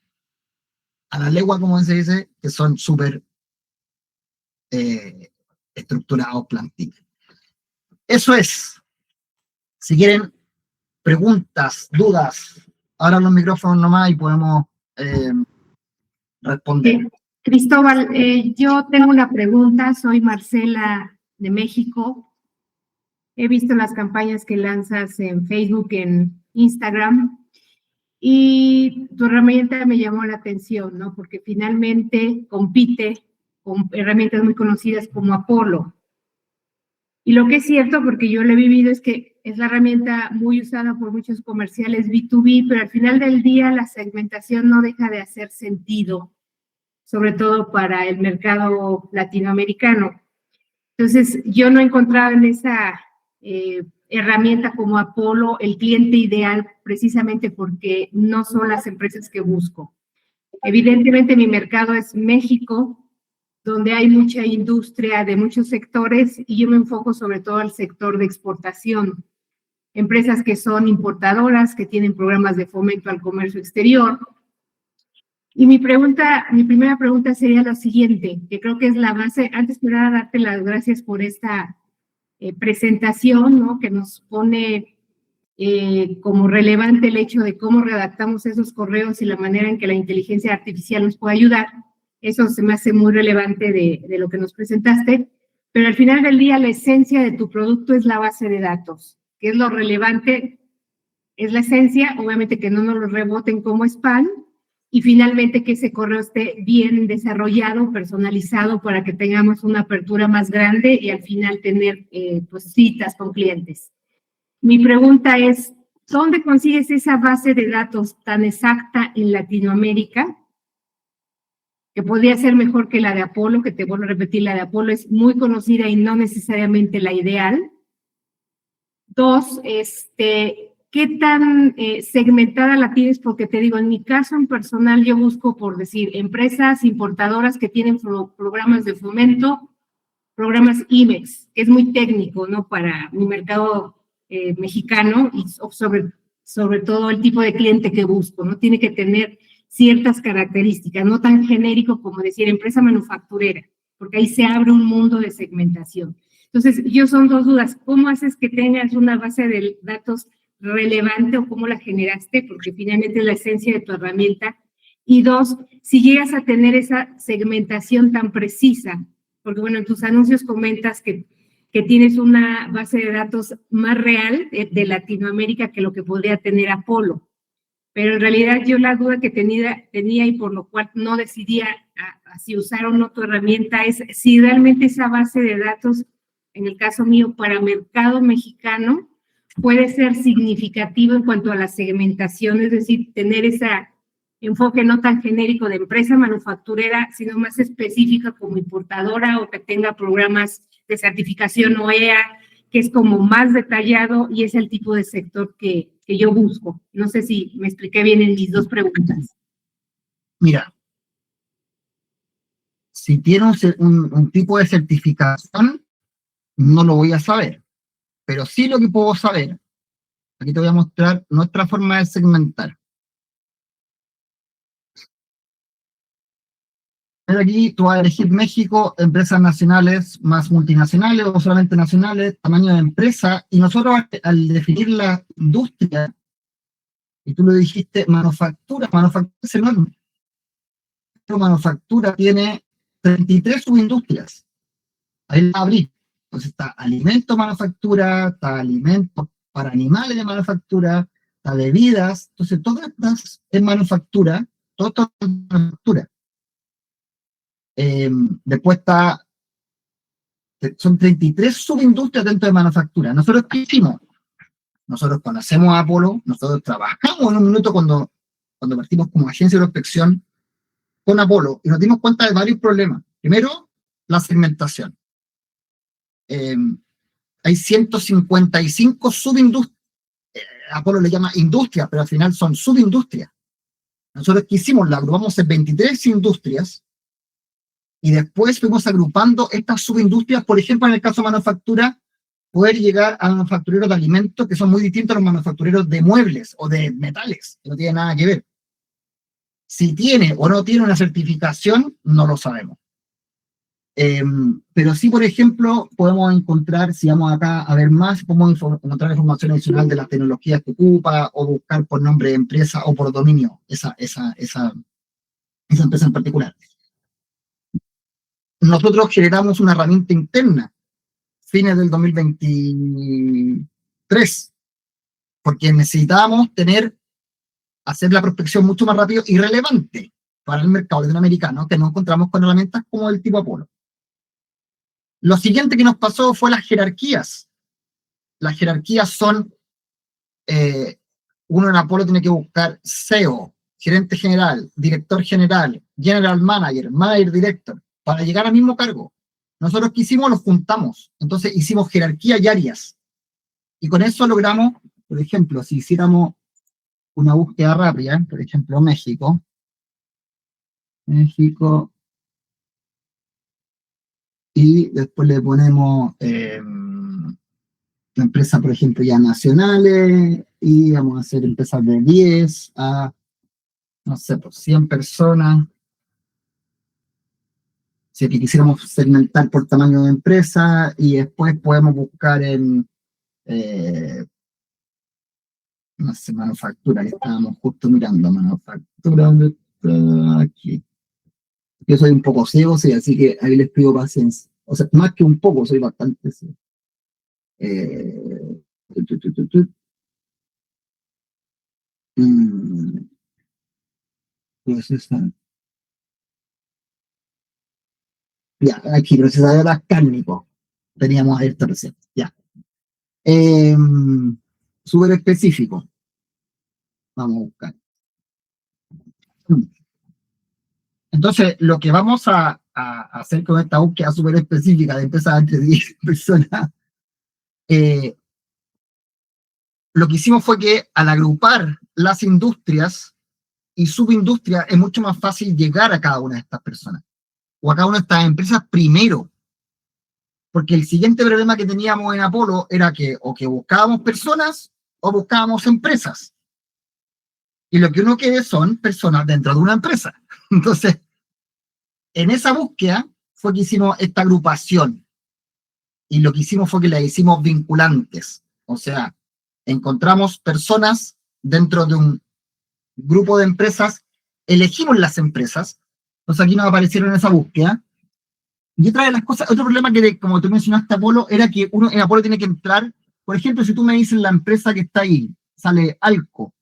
a la legua, como se dice, que son súper estructurados, plantillas. Eso es. Si quieren preguntas, dudas, abran los micrófonos nomás y podemos responder. Cristóbal, yo tengo una pregunta, soy Marcela de México. He visto las campañas que lanzas en Facebook, en Instagram, y tu herramienta me llamó la atención, ¿no? Porque finalmente compite con herramientas muy conocidas como Apollo. Y lo que es cierto, porque yo lo he vivido, es que es la herramienta muy usada por muchos comerciales B2B, pero al final del día la segmentación no deja de hacer sentido, sobre todo para el mercado latinoamericano. Entonces, yo no encontraba en esa herramienta como Apollo el cliente ideal, precisamente porque no son las empresas que busco. Evidentemente, mi mercado es México, donde hay mucha industria de muchos sectores, y yo me enfoco sobre todo al sector de exportación. Empresas que son importadoras, que tienen programas de fomento al comercio exterior. Y mi primera pregunta sería la siguiente, que creo que es la base. Antes que nada, darte las gracias por esta presentación, ¿no? Que nos pone como relevante el hecho de cómo redactamos esos correos y la manera en que la inteligencia artificial nos puede ayudar. Eso se me hace muy relevante de lo que nos presentaste, pero al final del día la esencia de tu producto es la base de datos, que es lo relevante, es la esencia, obviamente que no nos lo reboten como spam, y finalmente que ese correo esté bien desarrollado, personalizado, para que tengamos una apertura más grande y al final tener pues citas con clientes. Mi pregunta es, ¿dónde consigues esa base de datos tan exacta en Latinoamérica? Que podría ser mejor que la de Apollo, que te vuelvo a repetir, la de Apollo es muy conocida y no necesariamente la ideal. Dos, ¿qué tan segmentada la tienes? Porque te digo, en mi caso en personal, yo busco, por decir, empresas importadoras que tienen programas de fomento, programas IMEX, que es muy técnico, ¿no? Para mi mercado mexicano y sobre todo el tipo de cliente que busco, ¿no? Tiene que tener ciertas características, no tan genérico como decir empresa manufacturera, porque ahí se abre un mundo de segmentación. Entonces, son dos dudas. ¿Cómo haces que tengas una base de datos relevante o cómo la generaste? Porque finalmente es la esencia de tu herramienta. Y dos, si llegas a tener esa segmentación tan precisa, porque bueno, en tus anuncios comentas que tienes una base de datos más real de Latinoamérica que lo que podría tener Apolo. Pero en realidad yo la duda que tenía y por lo cual no decidía si usar o no tu herramienta es si realmente esa base de datos, en el caso mío, para mercado mexicano, puede ser significativo en cuanto a la segmentación, es decir, tener ese enfoque no tan genérico de empresa manufacturera, sino más específica como importadora o que tenga programas de certificación OEA, que es como más detallado y es el tipo de sector que yo busco. No sé si me expliqué bien en mis dos preguntas. Mira, si tiene un tipo de certificación, no lo voy a saber, pero sí lo que puedo saber, aquí te voy a mostrar nuestra forma de segmentar. Aquí tú vas a elegir México, empresas nacionales más multinacionales o solamente nacionales, tamaño de empresa, y nosotros al definir la industria, y tú lo dijiste, manufactura es enorme. Pero manufactura tiene 33 subindustrias. Ahí la abrí. Entonces está alimento manufactura, está alimentos para animales de manufactura, está bebidas. Entonces todas estas es manufactura, todo esto es manufactura. Después son 33 subindustrias dentro de manufactura. ¿Nosotros qué hicimos? Nosotros conocemos a Apolo, nosotros trabajamos en un minuto cuando partimos como agencia de prospección con Apolo y nos dimos cuenta de varios problemas. Primero, la segmentación. Hay 155 subindustrias. Apolo le llama industria, pero al final son subindustrias. Nosotros qué hicimos, la agrupamos en 23 industrias y después fuimos agrupando estas subindustrias, por ejemplo, en el caso de manufactura, poder llegar a manufactureros de alimentos que son muy distintos a los manufactureros de muebles o de metales, que no tienen nada que ver. Si tiene o no tiene una certificación, no lo sabemos. Pero sí, por ejemplo, podemos encontrar, si vamos acá a ver más, podemos encontrar información adicional de las tecnologías que ocupa o buscar por nombre de empresa o por dominio esa empresa en particular. Nosotros generamos una herramienta interna fines del 2023 porque necesitábamos hacer la prospección mucho más rápido y relevante para el mercado latinoamericano, que no encontramos con herramientas como el tipo Apolo. Lo siguiente que nos pasó fue las jerarquías. Las jerarquías son, uno en Apolo tiene que buscar CEO, gerente general, director general, general manager, manager director, para llegar al mismo cargo. Nosotros que hicimos, los juntamos. Entonces hicimos jerarquía y áreas. Y con eso logramos, por ejemplo, si hiciéramos una búsqueda rápida, por ejemplo, México, y después le ponemos la empresa, por ejemplo, ya nacionales, y vamos a hacer empresas de 10 a, no sé, por 100 personas. Si quisiéramos segmentar por tamaño de empresa, y después podemos buscar en, no sé, manufactura, que estábamos justo mirando, manufactura, ¿dónde está? Aquí. Yo soy un poco ciego, sí, así que ahí les pido paciencia. O sea, más que un poco, soy bastante ciego. Eh, Procesa. Ya, aquí, procesadoras cárnicos. Teníamos esto recién. Ya. Súper específico. Vamos a buscar. Entonces, lo que vamos a hacer con esta búsqueda súper específica de empresas entre 10 personas, lo que hicimos fue que al agrupar las industrias y subindustrias, es mucho más fácil llegar a cada una de estas personas o a cada una de estas empresas primero. Porque el siguiente problema que teníamos en Apolo era que o que buscábamos personas o buscábamos empresas. Y lo que uno quiere son personas dentro de una empresa. Entonces, en esa búsqueda fue que hicimos esta agrupación. Y lo que hicimos fue que la hicimos vinculantes. O sea, encontramos personas dentro de un grupo de empresas elegimos las empresas, entonces aquí nos aparecieron en esa búsqueda. Y otra de las cosas, otro problema que, como tú mencionaste, Apolo, era que uno en Apolo tiene que entrar, por ejemplo, si tú me dices la empresa que está ahí, sale Alco,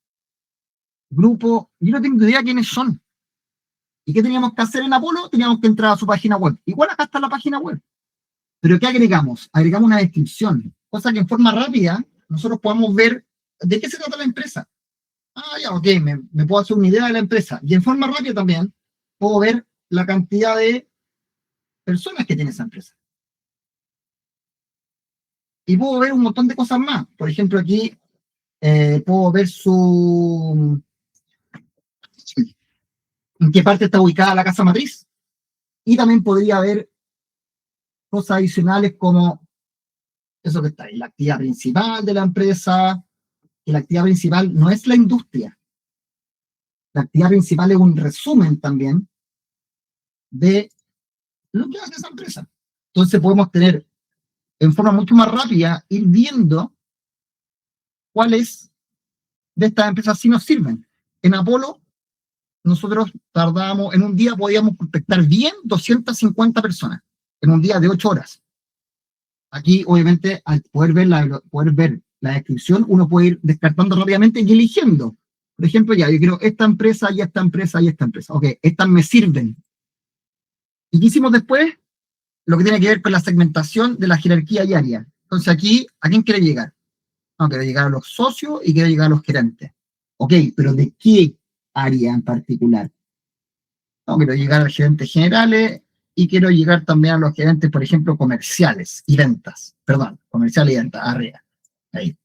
grupo, yo no tengo idea quiénes son. ¿Y qué teníamos que hacer en Apolo? Teníamos que entrar a su página web. Igual acá está la página web. Pero ¿qué agregamos? Agregamos una descripción, cosa que en forma rápida nosotros podamos ver de qué se trata la empresa. Ah, ya, ok, me puedo hacer una idea de la empresa. Y en forma rápida también puedo ver la cantidad de personas que tiene esa empresa. Y puedo ver un montón de cosas más. Por ejemplo, aquí puedo ver en qué parte está ubicada la casa matriz. Y también podría ver cosas adicionales como eso que está ahí, la actividad principal de la empresa. Y la actividad principal no es la industria. La actividad principal es un resumen también de lo que hace esa empresa. Entonces podemos tener en forma mucho más rápida ir viendo cuáles de estas empresas sí nos sirven. En Apolo, nosotros tardábamos, en un día podíamos prospectar bien 250 personas, en un día de 8 horas. Aquí, obviamente, al poder ver la descripción, uno puede ir descartando rápidamente y eligiendo. Por ejemplo, ya, yo quiero esta empresa y esta empresa y esta empresa. Ok, estas me sirven. ¿Y qué hicimos después? Lo que tiene que ver con la segmentación de la jerarquía diaria. Entonces aquí, ¿a quién quiere llegar? No, quiero llegar a los socios y quiero llegar a los gerentes. Ok, pero ¿de qué área en particular? No, quiero llegar a los gerentes generales y quiero llegar también a los gerentes, por ejemplo, comerciales y ventas. Perdón, comerciales y ventas, arriba. Ahí.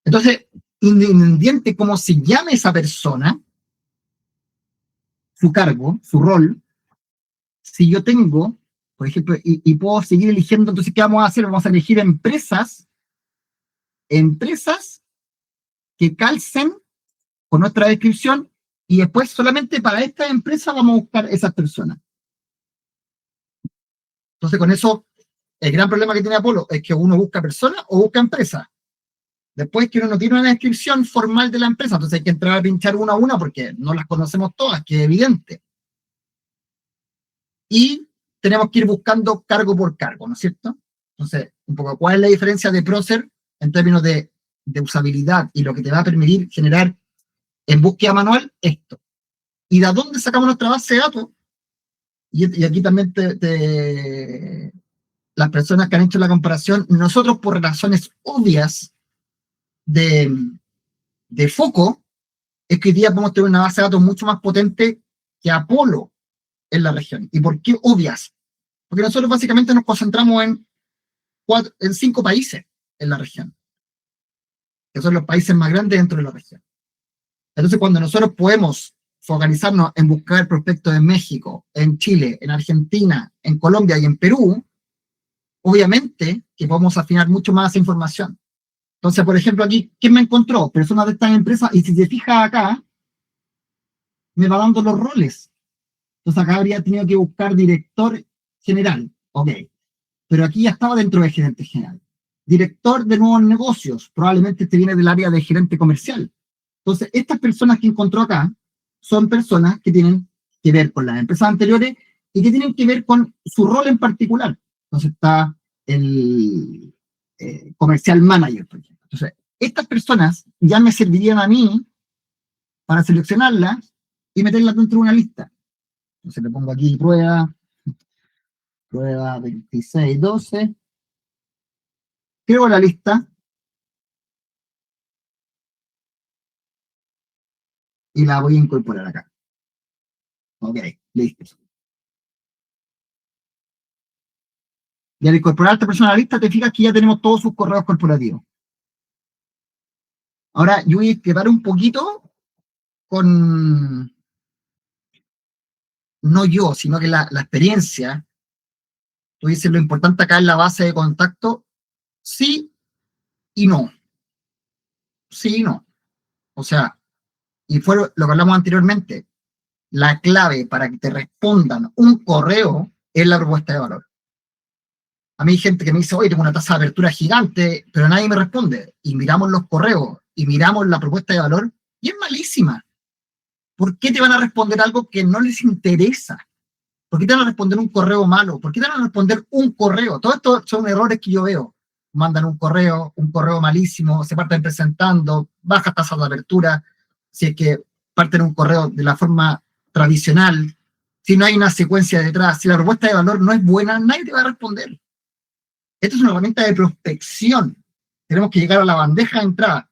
Entonces, independiente cómo se llame esa persona, su cargo, su rol, si yo tengo, por ejemplo, y puedo seguir eligiendo, entonces, ¿qué vamos a hacer? Vamos a elegir empresas que calcen con nuestra descripción y después solamente para esta empresa vamos a buscar esas personas. Entonces, con eso, el gran problema que tiene Apolo es que uno busca personas o busca empresas. Después que uno no tiene una descripción formal de la empresa, entonces hay que entrar a pinchar una a una porque no las conocemos todas, que es evidente. Y tenemos que ir buscando cargo por cargo, ¿no es cierto? Entonces, un poco, ¿cuál es la diferencia de Procer en términos de usabilidad y lo que te va a permitir generar en búsqueda manual esto? ¿Y de dónde sacamos nuestra base de datos? Y aquí también las personas que han hecho la comparación, nosotros por razones obvias de foco, es que hoy día podemos tener una base de datos mucho más potente que Apolo en la región. ¿Y por qué obvias? Porque nosotros básicamente nos concentramos en 5 países en la región, que son los países más grandes dentro de la región. Entonces, cuando nosotros podemos focalizarnos en buscar prospectos en México, en Chile, en Argentina, en Colombia y en Perú, obviamente que podemos afinar mucho más esa información. Entonces, por ejemplo, aquí, ¿quién me encontró? Personas de estas empresas, y si se fija acá, me va dando los roles. Entonces acá habría tenido que buscar director general, ok, pero aquí ya estaba dentro de gerente general. Director de nuevos negocios, probablemente este viene del área de gerente comercial. Entonces, estas personas que encontró acá son personas que tienen que ver con las empresas anteriores y que tienen que ver con su rol en particular. Entonces está el comercial manager, por ejemplo. Entonces, estas personas ya me servirían a mí para seleccionarlas y meterlas dentro de una lista. Entonces le pongo aquí prueba 2612. Creo la lista y la voy a incorporar acá. Ok, listo. Y al incorporar a esta persona a la lista, te fijas que ya tenemos todos sus correos corporativos. Ahora yo voy a discrepar un poquito con, no yo, sino que la experiencia. Tú dices lo importante acá es la base de contacto. Sí y no. Sí y no. O sea, y fue lo que hablamos anteriormente, la clave para que te respondan un correo es la propuesta de valor. A mí hay gente que me dice, oye, tengo una tasa de apertura gigante, pero nadie me responde. Y miramos los correos y miramos la propuesta de valor y es malísima. ¿Por qué te van a responder algo que no les interesa? ¿Por qué te van a responder un correo malo? ¿Por qué te van a responder un correo? Todo esto son errores que yo veo. Mandan un correo malísimo, se parten presentando, baja tasa de apertura, si es que parten un correo de la forma tradicional, si no hay una secuencia detrás, si la propuesta de valor no es buena, nadie te va a responder. Esto es una herramienta de prospección. Tenemos que llegar a la bandeja de entrada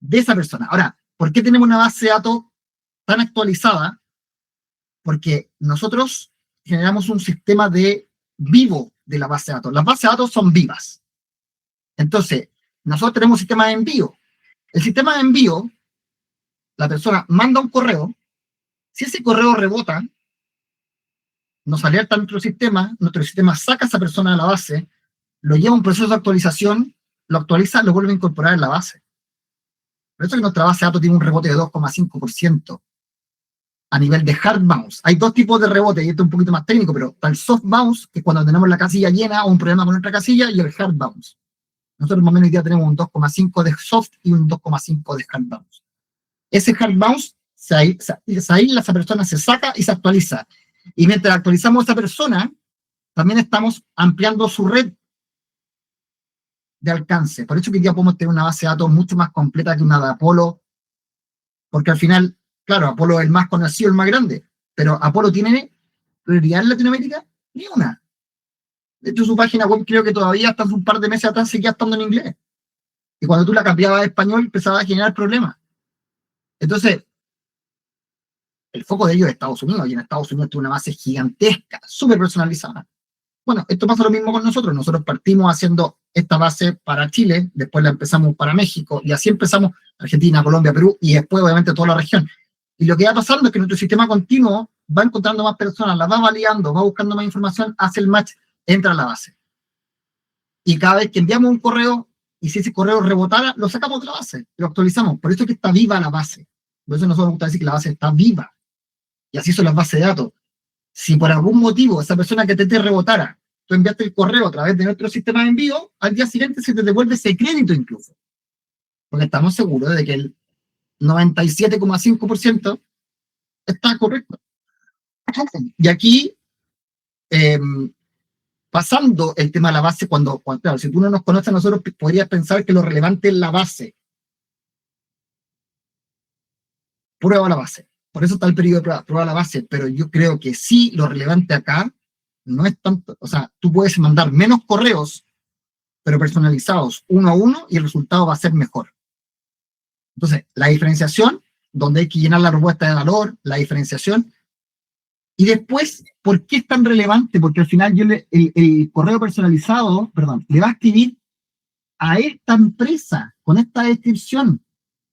de esa persona. Ahora, ¿por qué tenemos una base de datos tan actualizada? Porque nosotros generamos un sistema de vivo de la base de datos. Las bases de datos son vivas. Entonces, nosotros tenemos un sistema de envío. El sistema de envío, la persona manda un correo, si ese correo rebota, nos alerta nuestro sistema saca a esa persona de la base, lo lleva a un proceso de actualización, lo actualiza, lo vuelve a incorporar en la base. Por eso que nuestra base de datos tiene un rebote de 2,5%. A nivel de hard bounce. Hay dos tipos de rebote, y esto es un poquito más técnico, pero está el soft bounce, que es cuando tenemos la casilla llena o un problema con nuestra casilla, y el hard bounce. Nosotros más o menos hoy día tenemos un 2,5 de soft y un 2,5 de hard bounce. Ese hard bounce, ahí esa persona se saca y se actualiza. Y mientras actualizamos a esa persona, también estamos ampliando su red de alcance. Por eso que hoy día podemos tener una base de datos mucho más completa que una de Apollo, porque al final, claro, Apollo es el más conocido, el más grande, pero Apollo tiene prioridad en Latinoamérica, ni una. De hecho, su página web creo que todavía hasta hace un par de meses atrás seguía estando en inglés. Y cuando tú la cambiabas a español, empezaba a generar problemas. Entonces, el foco de ellos es Estados Unidos, y en Estados Unidos tiene una base gigantesca, súper personalizada. Bueno, esto pasa lo mismo con nosotros. Nosotros partimos haciendo esta base para Chile, después la empezamos para México, y así empezamos Argentina, Colombia, Perú, y después obviamente toda la región. Y lo que va pasando es que nuestro sistema continuo va encontrando más personas, las va validando, va buscando más información, hace el match, entra a la base. Y cada vez que enviamos un correo, y si ese correo rebotara, lo sacamos de la base, lo actualizamos. Por eso es que está viva la base. Por eso nosotros nos gusta decir que la base está viva. Y así son las bases de datos. Si por algún motivo esa persona que te rebotara, tú enviaste el correo a través de nuestro sistema de envío, al día siguiente se te devuelve ese crédito incluso. Porque estamos seguros de que el 97,5% está correcto. Y aquí, pasando el tema de la base, cuando claro, si tú no nos conoces a nosotros, podrías pensar que lo relevante es la base. Prueba la base. Por eso está el periodo de prueba, prueba la base, pero yo creo que sí, lo relevante acá no es tanto, o sea, tú puedes mandar menos correos, pero personalizados uno a uno, y el resultado va a ser mejor. Entonces, la diferenciación, donde hay que llenar la propuesta de valor, la diferenciación, y después, ¿por qué es tan relevante? Porque al final el correo personalizado, le va a escribir a esta empresa, con esta descripción,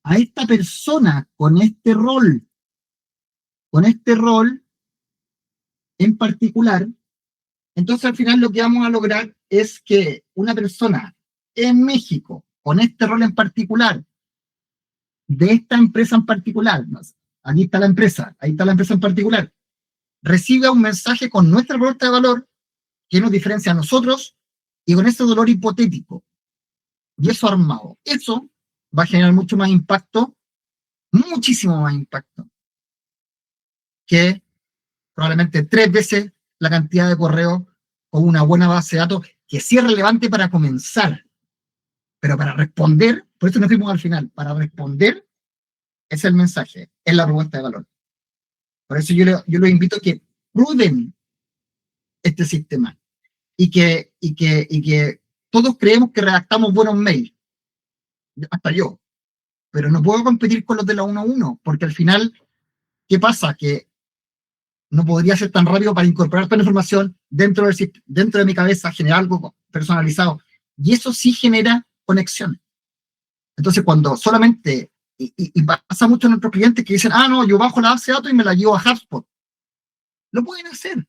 a esta persona, con este rol en particular. Entonces, al final lo que vamos a lograr es que una persona en México, con este rol en particular, de esta empresa en particular, aquí está la empresa, ahí está la empresa en particular, reciba un mensaje con nuestra propuesta de valor que nos diferencia a nosotros y con ese dolor hipotético. Y eso armado. Eso va a generar mucho más impacto, muchísimo más impacto, que probablemente 3 veces la cantidad de correos o una buena base de datos, que sí es relevante para comenzar, pero para responder, por eso nos fuimos al final, para responder es el mensaje, es la propuesta de valor. Por eso yo los invito a que prueben este sistema y que todos creemos que redactamos buenos mails, hasta yo, pero no puedo competir con los de la 1-1, porque al final, ¿qué pasa? Que no podría ser tan rápido para incorporar toda la información dentro de mi cabeza, generar algo personalizado. Y eso sí genera conexión. Entonces, cuando solamente, y pasa mucho a nuestros clientes que dicen, no, yo bajo la base de datos y me la llevo a HubSpot. Lo pueden hacer.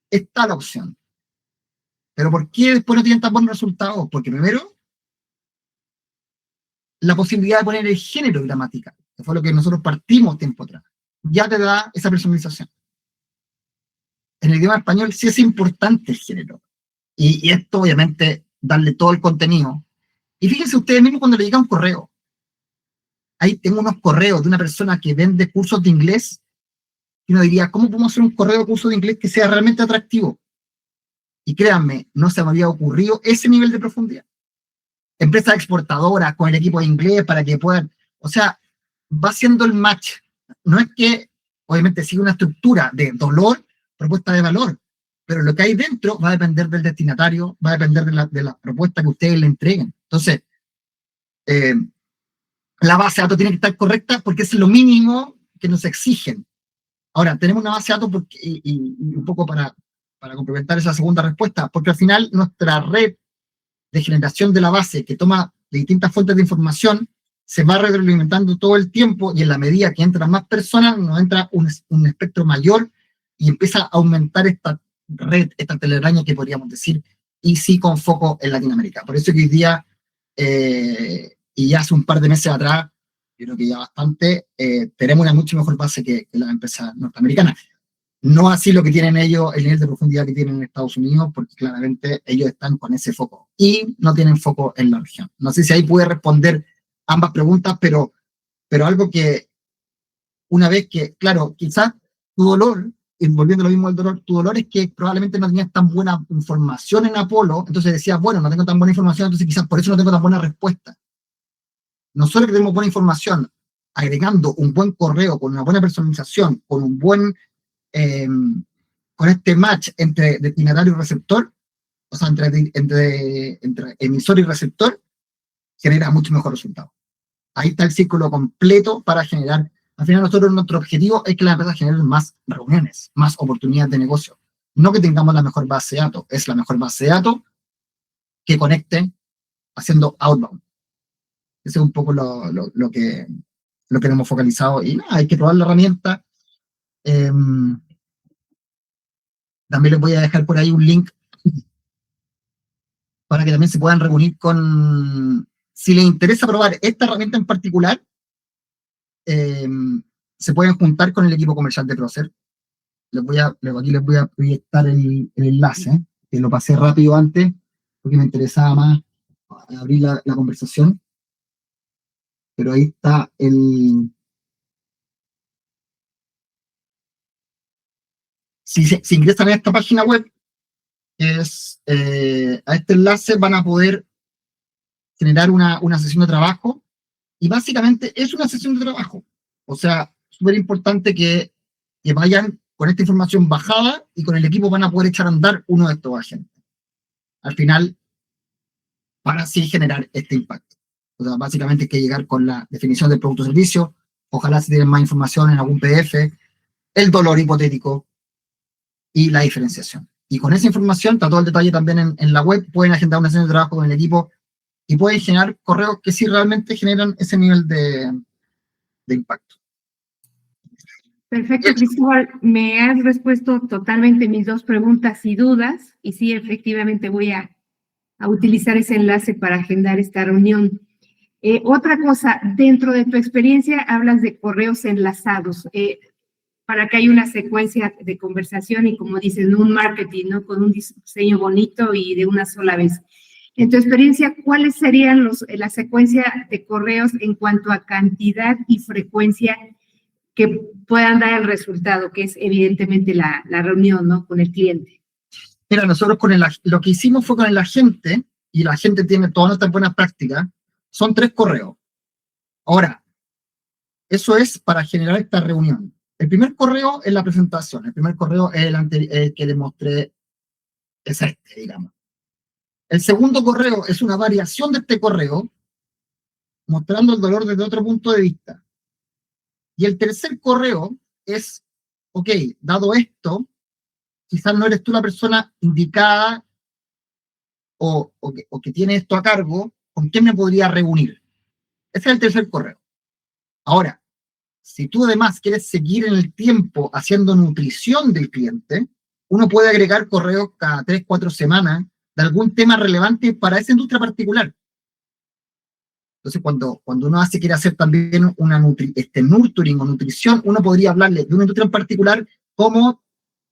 Está la opción. Pero ¿por qué después no tienen tan buenos resultados? Porque primero, la posibilidad de poner el género gramatical, que fue lo que nosotros partimos tiempo atrás, ya te da esa personalización. En el idioma español sí es importante el género. Y esto, obviamente, darle todo el contenido. Y fíjense ustedes mismos cuando le llega un correo. Ahí tengo unos correos de una persona que vende cursos de inglés y uno diría, ¿cómo podemos hacer un correo de uso de inglés que sea realmente atractivo? Y créanme, no se me había ocurrido ese nivel de profundidad. Empresas exportadoras con el equipo de inglés para que puedan, o sea, va siendo el match. No es que, obviamente, sigue una estructura de dolor, propuesta de valor, pero lo que hay dentro va a depender del destinatario, va a depender de la propuesta que ustedes le entreguen. Entonces, la base de datos tiene que estar correcta porque es lo mínimo que nos exigen. Ahora, tenemos una base de datos porque, y un poco para complementar esa segunda respuesta, porque al final nuestra red de generación de la base que toma de distintas fuentes de información se va retroalimentando todo el tiempo y en la medida que entran más personas, nos entra un espectro mayor y empieza a aumentar esta red, esta telaraña que podríamos decir, y sí con foco en Latinoamérica. Por eso que hoy día, y ya hace un par de meses atrás, yo creo que ya bastante, tenemos una mucho mejor base que las empresas norteamericanas. No así lo que tienen ellos, el nivel de profundidad que tienen en Estados Unidos, porque claramente ellos están con ese foco y no tienen foco en la región. No sé si ahí puede responder ambas preguntas, pero algo que una vez que, claro, quizás tu dolor, y volviendo a lo mismo del dolor, tu dolor es que probablemente no tenías tan buena información en Apolo, entonces decías, bueno, no tengo tan buena información, entonces quizás por eso no tengo tan buena respuesta. Nosotros que tenemos buena información, agregando un buen correo, con una buena personalización, con un buen con este match entre destinatario y receptor, o sea, entre emisor y receptor, genera mucho mejor resultado. Ahí está el círculo completo para generar. Al final, nosotros nuestro objetivo es que las empresas generen más reuniones, más oportunidades de negocio. No que tengamos la mejor base de datos, es la mejor base de datos que conecte haciendo outbound. Ese es un poco lo que hemos focalizado. Y nada, hay que probar la herramienta. También les voy a dejar por ahí un link para que también se puedan reunir con... Si les interesa probar esta herramienta en particular, se pueden juntar con el equipo comercial de Procer. Aquí les voy a proyectar el enlace, que lo pasé rápido antes, porque me interesaba más abrir la conversación. Pero ahí está el... Si ingresan a esta página web, a este enlace van a poder generar una sesión de trabajo, y básicamente es una sesión de trabajo. O sea, súper importante que vayan con esta información bajada y con el equipo van a poder echar a andar uno de estos agentes. Al final, para así generar este impacto. O sea, básicamente hay que llegar con la definición del producto o servicio, ojalá si tienen más información en algún PDF, el dolor hipotético y la diferenciación. Y con esa información, está todo el detalle también en la web, pueden agendar una sesión de trabajo con el equipo y pueden generar correos que sí realmente generan ese nivel de impacto. Perfecto, Cristóbal. Me has respuesto totalmente mis dos preguntas y dudas, y sí, efectivamente voy a utilizar ese enlace para agendar esta reunión. Otra cosa, dentro de tu experiencia hablas de correos enlazados, para que haya una secuencia de conversación y, como dices, no un marketing, ¿no? Con un diseño bonito y de una sola vez. En tu experiencia, ¿cuáles serían la secuencia de correos en cuanto a cantidad y frecuencia que puedan dar el resultado, que es evidentemente la reunión, ¿no? Con el cliente? Mira, nosotros lo que hicimos fue con el agente, y la gente tiene todas nuestras buenas prácticas, son 3 correos. Ahora, eso es para generar esta reunión. El primer correo es la presentación, el primer correo es el que les mostré, es este, digamos. El segundo correo es una variación de este correo, mostrando el dolor desde otro punto de vista. Y el tercer correo es, ok, dado esto, quizás no eres tú la persona indicada o que tiene esto a cargo, ¿con quién me podría reunir? Ese es el tercer correo. Ahora, si tú además quieres seguir en el tiempo haciendo nutrición del cliente, uno puede agregar correos cada 3, 4 semanas de algún tema relevante para esa industria particular. Entonces, cuando uno quiere hacer también nurturing o nutrición, uno podría hablarle de una industria en particular como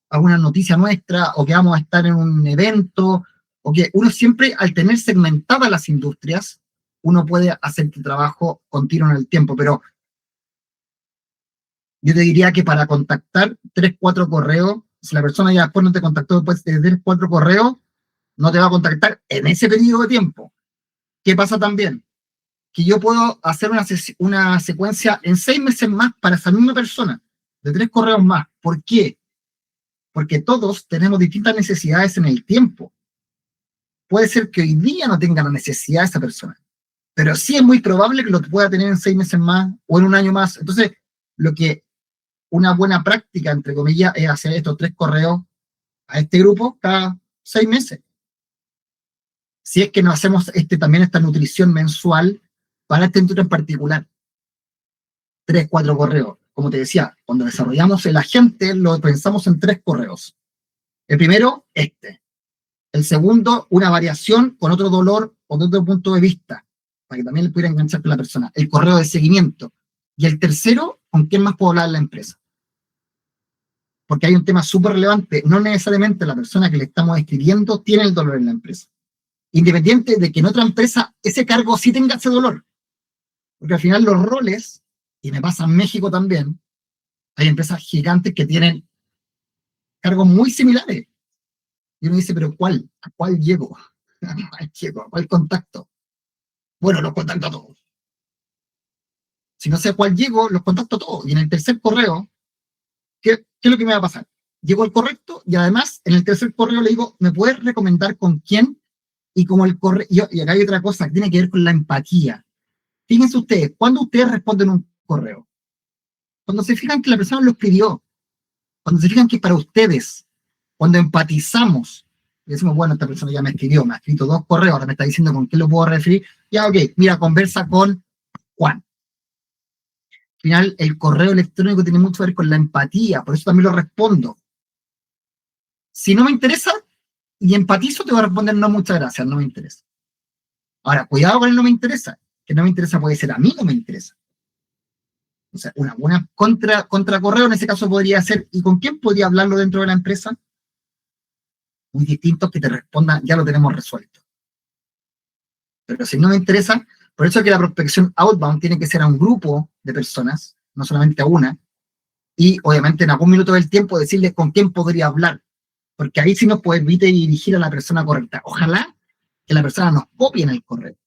alguna noticia nuestra, o que vamos a estar en un evento, o que uno siempre, al tener segmentadas las industrias, uno puede hacer el trabajo continuo en el tiempo, pero Yo te diría que para contactar 3, 4 correos, si la persona ya después no te contactó después de 3, 4 correos, no te va a contactar en ese periodo de tiempo. ¿Qué pasa también? Que yo puedo hacer una secuencia en 6 meses más para esa misma persona, de 3 correos más. ¿Por qué? Porque todos tenemos distintas necesidades en el tiempo. Puede ser que hoy día no tenga la necesidad de esa persona, pero sí es muy probable que lo pueda tener en 6 meses más o en un año más. Entonces, lo que una buena práctica, entre comillas, es hacer estos 3 correos a este grupo cada 6 meses. Si es que no hacemos también esta nutrición mensual para este entorno en particular. 3, 4 correos. Como te decía, cuando desarrollamos el agente, lo pensamos en 3 correos. El primero, El segundo, una variación con otro dolor o de otro punto de vista, para que también le pudiera enganchar con la persona. El correo de seguimiento. Y el tercero, ¿con quién más puedo hablar en la empresa? Porque hay un tema súper relevante. No necesariamente la persona que le estamos escribiendo tiene el dolor en la empresa. Independiente de que en otra empresa ese cargo sí tenga ese dolor. Porque al final los roles, y me pasa en México también, hay empresas gigantes que tienen cargos muy similares. Y uno dice, ¿pero cuál? ¿A cuál llego? ¿A cuál contacto? Bueno, los contacto a todos. Si no sé a cuál llego, los contacto a todos. Y en el tercer correo, ¿qué es lo que me va a pasar? Llego al correcto y además en el tercer correo le digo, ¿me puedes recomendar con quién? Y como el correo, y acá hay otra cosa que tiene que ver con la empatía. Fíjense ustedes, ¿cuándo ustedes responden un correo? Cuando se fijan que la persona lo escribió, cuando se fijan que es para ustedes, cuando empatizamos, y decimos, bueno, esta persona ya me escribió, me ha escrito 2 correos, ahora me está diciendo con qué lo puedo referir, ya, ok, mira, conversa con Juan. Al final, el correo electrónico tiene mucho que ver con la empatía, por eso también lo respondo. Si no me interesa y empatizo, te voy a responder no, muchas gracias, no me interesa. Ahora, cuidado con el no me interesa, que no me interesa puede ser a mí no me interesa. O sea, una buena contra correo en ese caso podría ser, ¿y con quién podría hablarlo dentro de la empresa? Muy distintos que te respondan, ya lo tenemos resuelto. Pero si no me interesa, por eso es que la prospección outbound tiene que ser a un grupo de personas, no solamente a una, y obviamente en algún minuto del tiempo decirles con quién podría hablar, porque ahí sí nos permite dirigir a la persona correcta. Ojalá que la persona nos copie en el correo.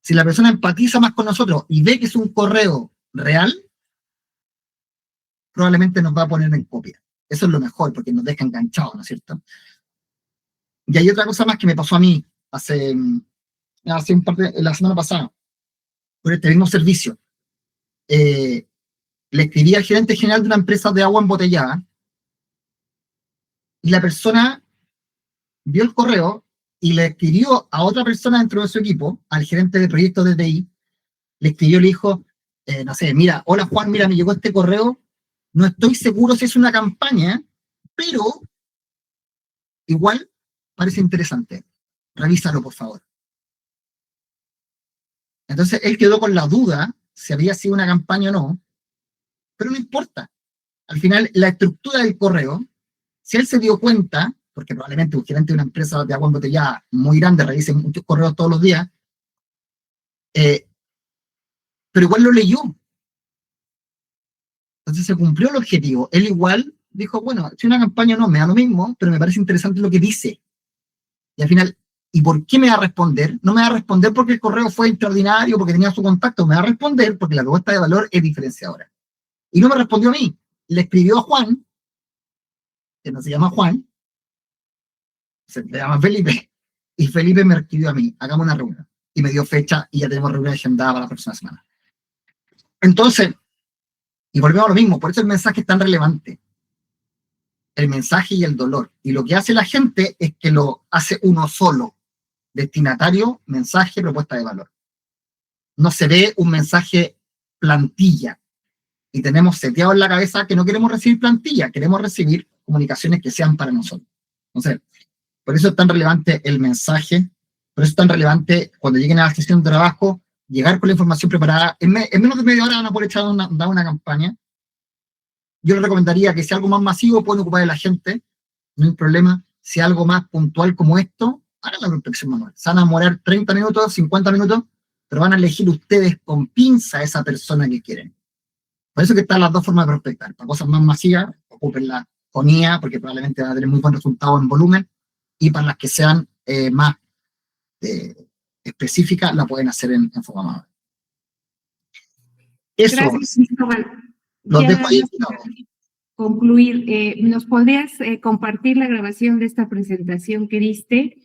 Si la persona empatiza más con nosotros y ve que es un correo real, probablemente nos va a poner en copia. Eso es lo mejor, porque nos deja enganchados, ¿no es cierto? Y hay otra cosa más que me pasó a mí la semana pasada, por este mismo servicio. Le escribí al gerente general de una empresa de agua embotellada y la persona vio el correo y le escribió a otra persona dentro de su equipo, al gerente de proyectos de TI, le escribió, le dijo, no sé, mira, hola Juan, mira, me llegó este correo, no estoy seguro si es una campaña, pero igual parece interesante. Revísalo, por favor. Entonces él quedó con la duda si había sido una campaña o no, pero no importa. Al final, la estructura del correo, si él se dio cuenta, porque probablemente un gerente de una empresa de agua embotellada muy grande revise muchos correos todos los días, pero igual lo leyó. Entonces se cumplió el objetivo. Él igual dijo, bueno, si una campaña no, me da lo mismo, pero me parece interesante lo que dice. Y al final, ¿y por qué me va a responder? No me va a responder porque el correo fue extraordinario, porque tenía su contacto, me va a responder porque la propuesta de valor es diferenciadora. Y no me respondió a mí, le escribió a Juan, que no se llama Juan, se llama Felipe, y Felipe me escribió a mí, hagamos una reunión. Y me dio fecha y ya tenemos reunión agendada para la próxima semana. Entonces, y volvemos a lo mismo, por eso el mensaje es tan relevante. El mensaje y el dolor. Y lo que hace la gente es que lo hace uno solo. Destinatario, mensaje, propuesta de valor. No se ve un mensaje plantilla. Y tenemos seteado en la cabeza que no queremos recibir plantilla, queremos recibir comunicaciones que sean para nosotros. Entonces, por eso es tan relevante el mensaje, por eso es tan relevante cuando lleguen a la sesión de trabajo, llegar con la información preparada. En menos de media hora van a poder echar una campaña. Yo les recomendaría que si algo más masivo pueden ocupar a la gente, no hay problema. Si algo más puntual como esto, hagan la prospección manual. Se van a demorar 30 minutos, 50 minutos, pero van a elegir ustedes con pinza a esa persona que quieren. Por eso que están las dos formas de prospectar. Para cosas más masivas, ocúpenla con IA, porque probablemente van a tener muy buen resultado en volumen, y para las que sean más específicas, la pueden hacer en forma manual. Eso, Gracias, Cristóbal. los dejo Ya ahí. para concluir, ¿nos podrías compartir la grabación de esta presentación que diste?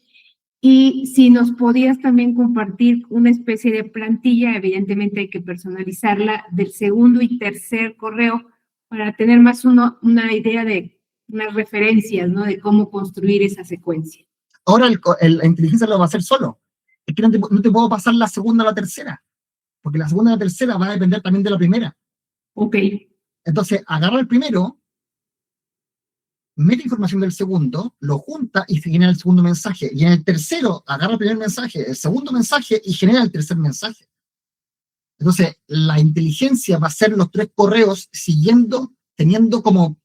Y si nos podías también compartir una especie de plantilla, evidentemente hay que personalizarla, del segundo y tercer correo para tener más una idea de unas referencias, ¿no? De cómo construir esa secuencia. Ahora la inteligencia lo va a hacer solo. Es que no te puedo pasar la segunda o la tercera, porque la segunda y la tercera va a depender también de la primera. Ok. Entonces, agarra el primero, mete información del segundo, lo junta y se genera el segundo mensaje. Y en el tercero, agarra el primer mensaje, el segundo mensaje y genera el tercer mensaje. Entonces, la inteligencia va a hacer los 3 correos teniendo como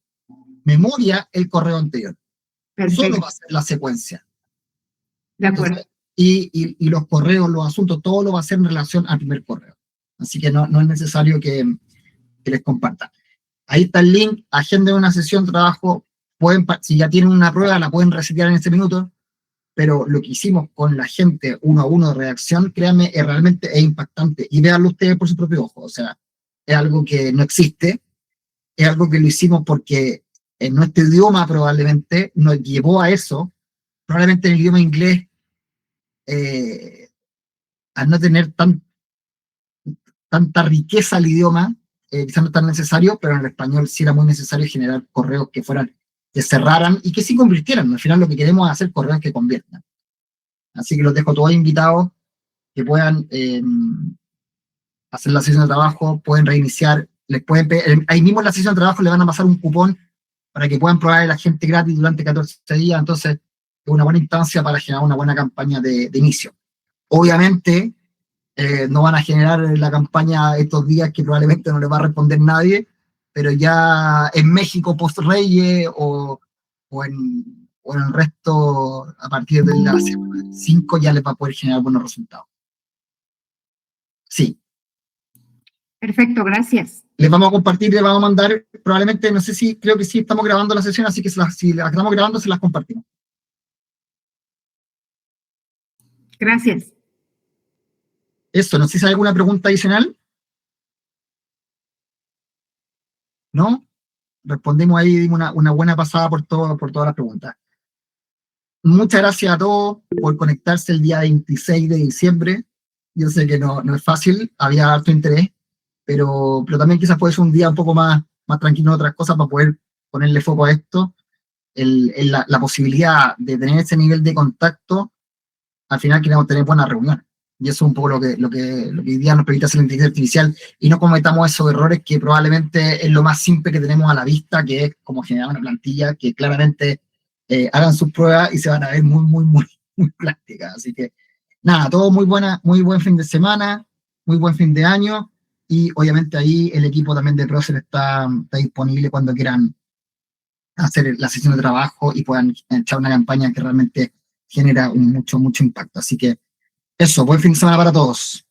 memoria el correo anterior. Perfecto. Solo va a ser la secuencia. De acuerdo. Entonces, y los correos, los asuntos, todo lo va a hacer en relación al primer correo. Así que no es necesario que les comparta. Ahí está el link, agenden una sesión de trabajo, si ya tienen una prueba, la pueden resetear en este minuto, pero lo que hicimos con la gente 1 a 1 de redacción, créanme, realmente es impactante. Y véanlo ustedes por su propio ojo, o sea, es algo que no existe, es algo que lo hicimos porque en nuestro idioma probablemente nos llevó a eso, probablemente en el idioma inglés, al no tener tanta riqueza el idioma, quizás no es tan necesario, pero en el español sí era muy necesario generar correos que cerraran y que sí convirtieran. Al final lo que queremos es hacer correos que conviertan. Así que los dejo todos invitados, que puedan hacer la sesión de trabajo, pueden reiniciar, ahí mismo en la sesión de trabajo le van a pasar un cupón para que puedan probar el agente gratis durante 14 días, entonces es una buena instancia para generar una buena campaña de inicio. Obviamente, no van a generar la campaña estos días que probablemente no les va a responder nadie, pero ya en México post-Reyes o en el resto, a partir de la semana 5 ya les va a poder generar buenos resultados. Sí. Perfecto, gracias. Les vamos a compartir, les vamos a mandar, probablemente, no sé si, creo que sí estamos grabando la sesión, así que si las estamos grabando, se las compartimos. Gracias. Eso, no sé si hay alguna pregunta adicional. ¿No? Respondimos ahí, dimos una buena pasada por todas las preguntas. Muchas gracias a todos por conectarse el día 26 de diciembre. Yo sé que no es fácil, había harto interés, pero también quizás puede ser un día un poco más tranquilo en otras cosas para poder ponerle foco a esto. La posibilidad de tener ese nivel de contacto, al final queremos tener buenas reuniones. Y eso es un poco lo que hoy día nos permite hacer la inteligencia artificial y no cometamos esos errores que probablemente es lo más simple que tenemos a la vista, que es como generar una plantilla que claramente hagan sus pruebas y se van a ver muy plásticas. Así que nada, todo muy buen fin de semana, muy buen fin de año y obviamente ahí el equipo también de Procer está disponible cuando quieran hacer la sesión de trabajo y puedan echar una campaña que realmente genera mucho impacto. Así que eso, buen fin de semana para todos.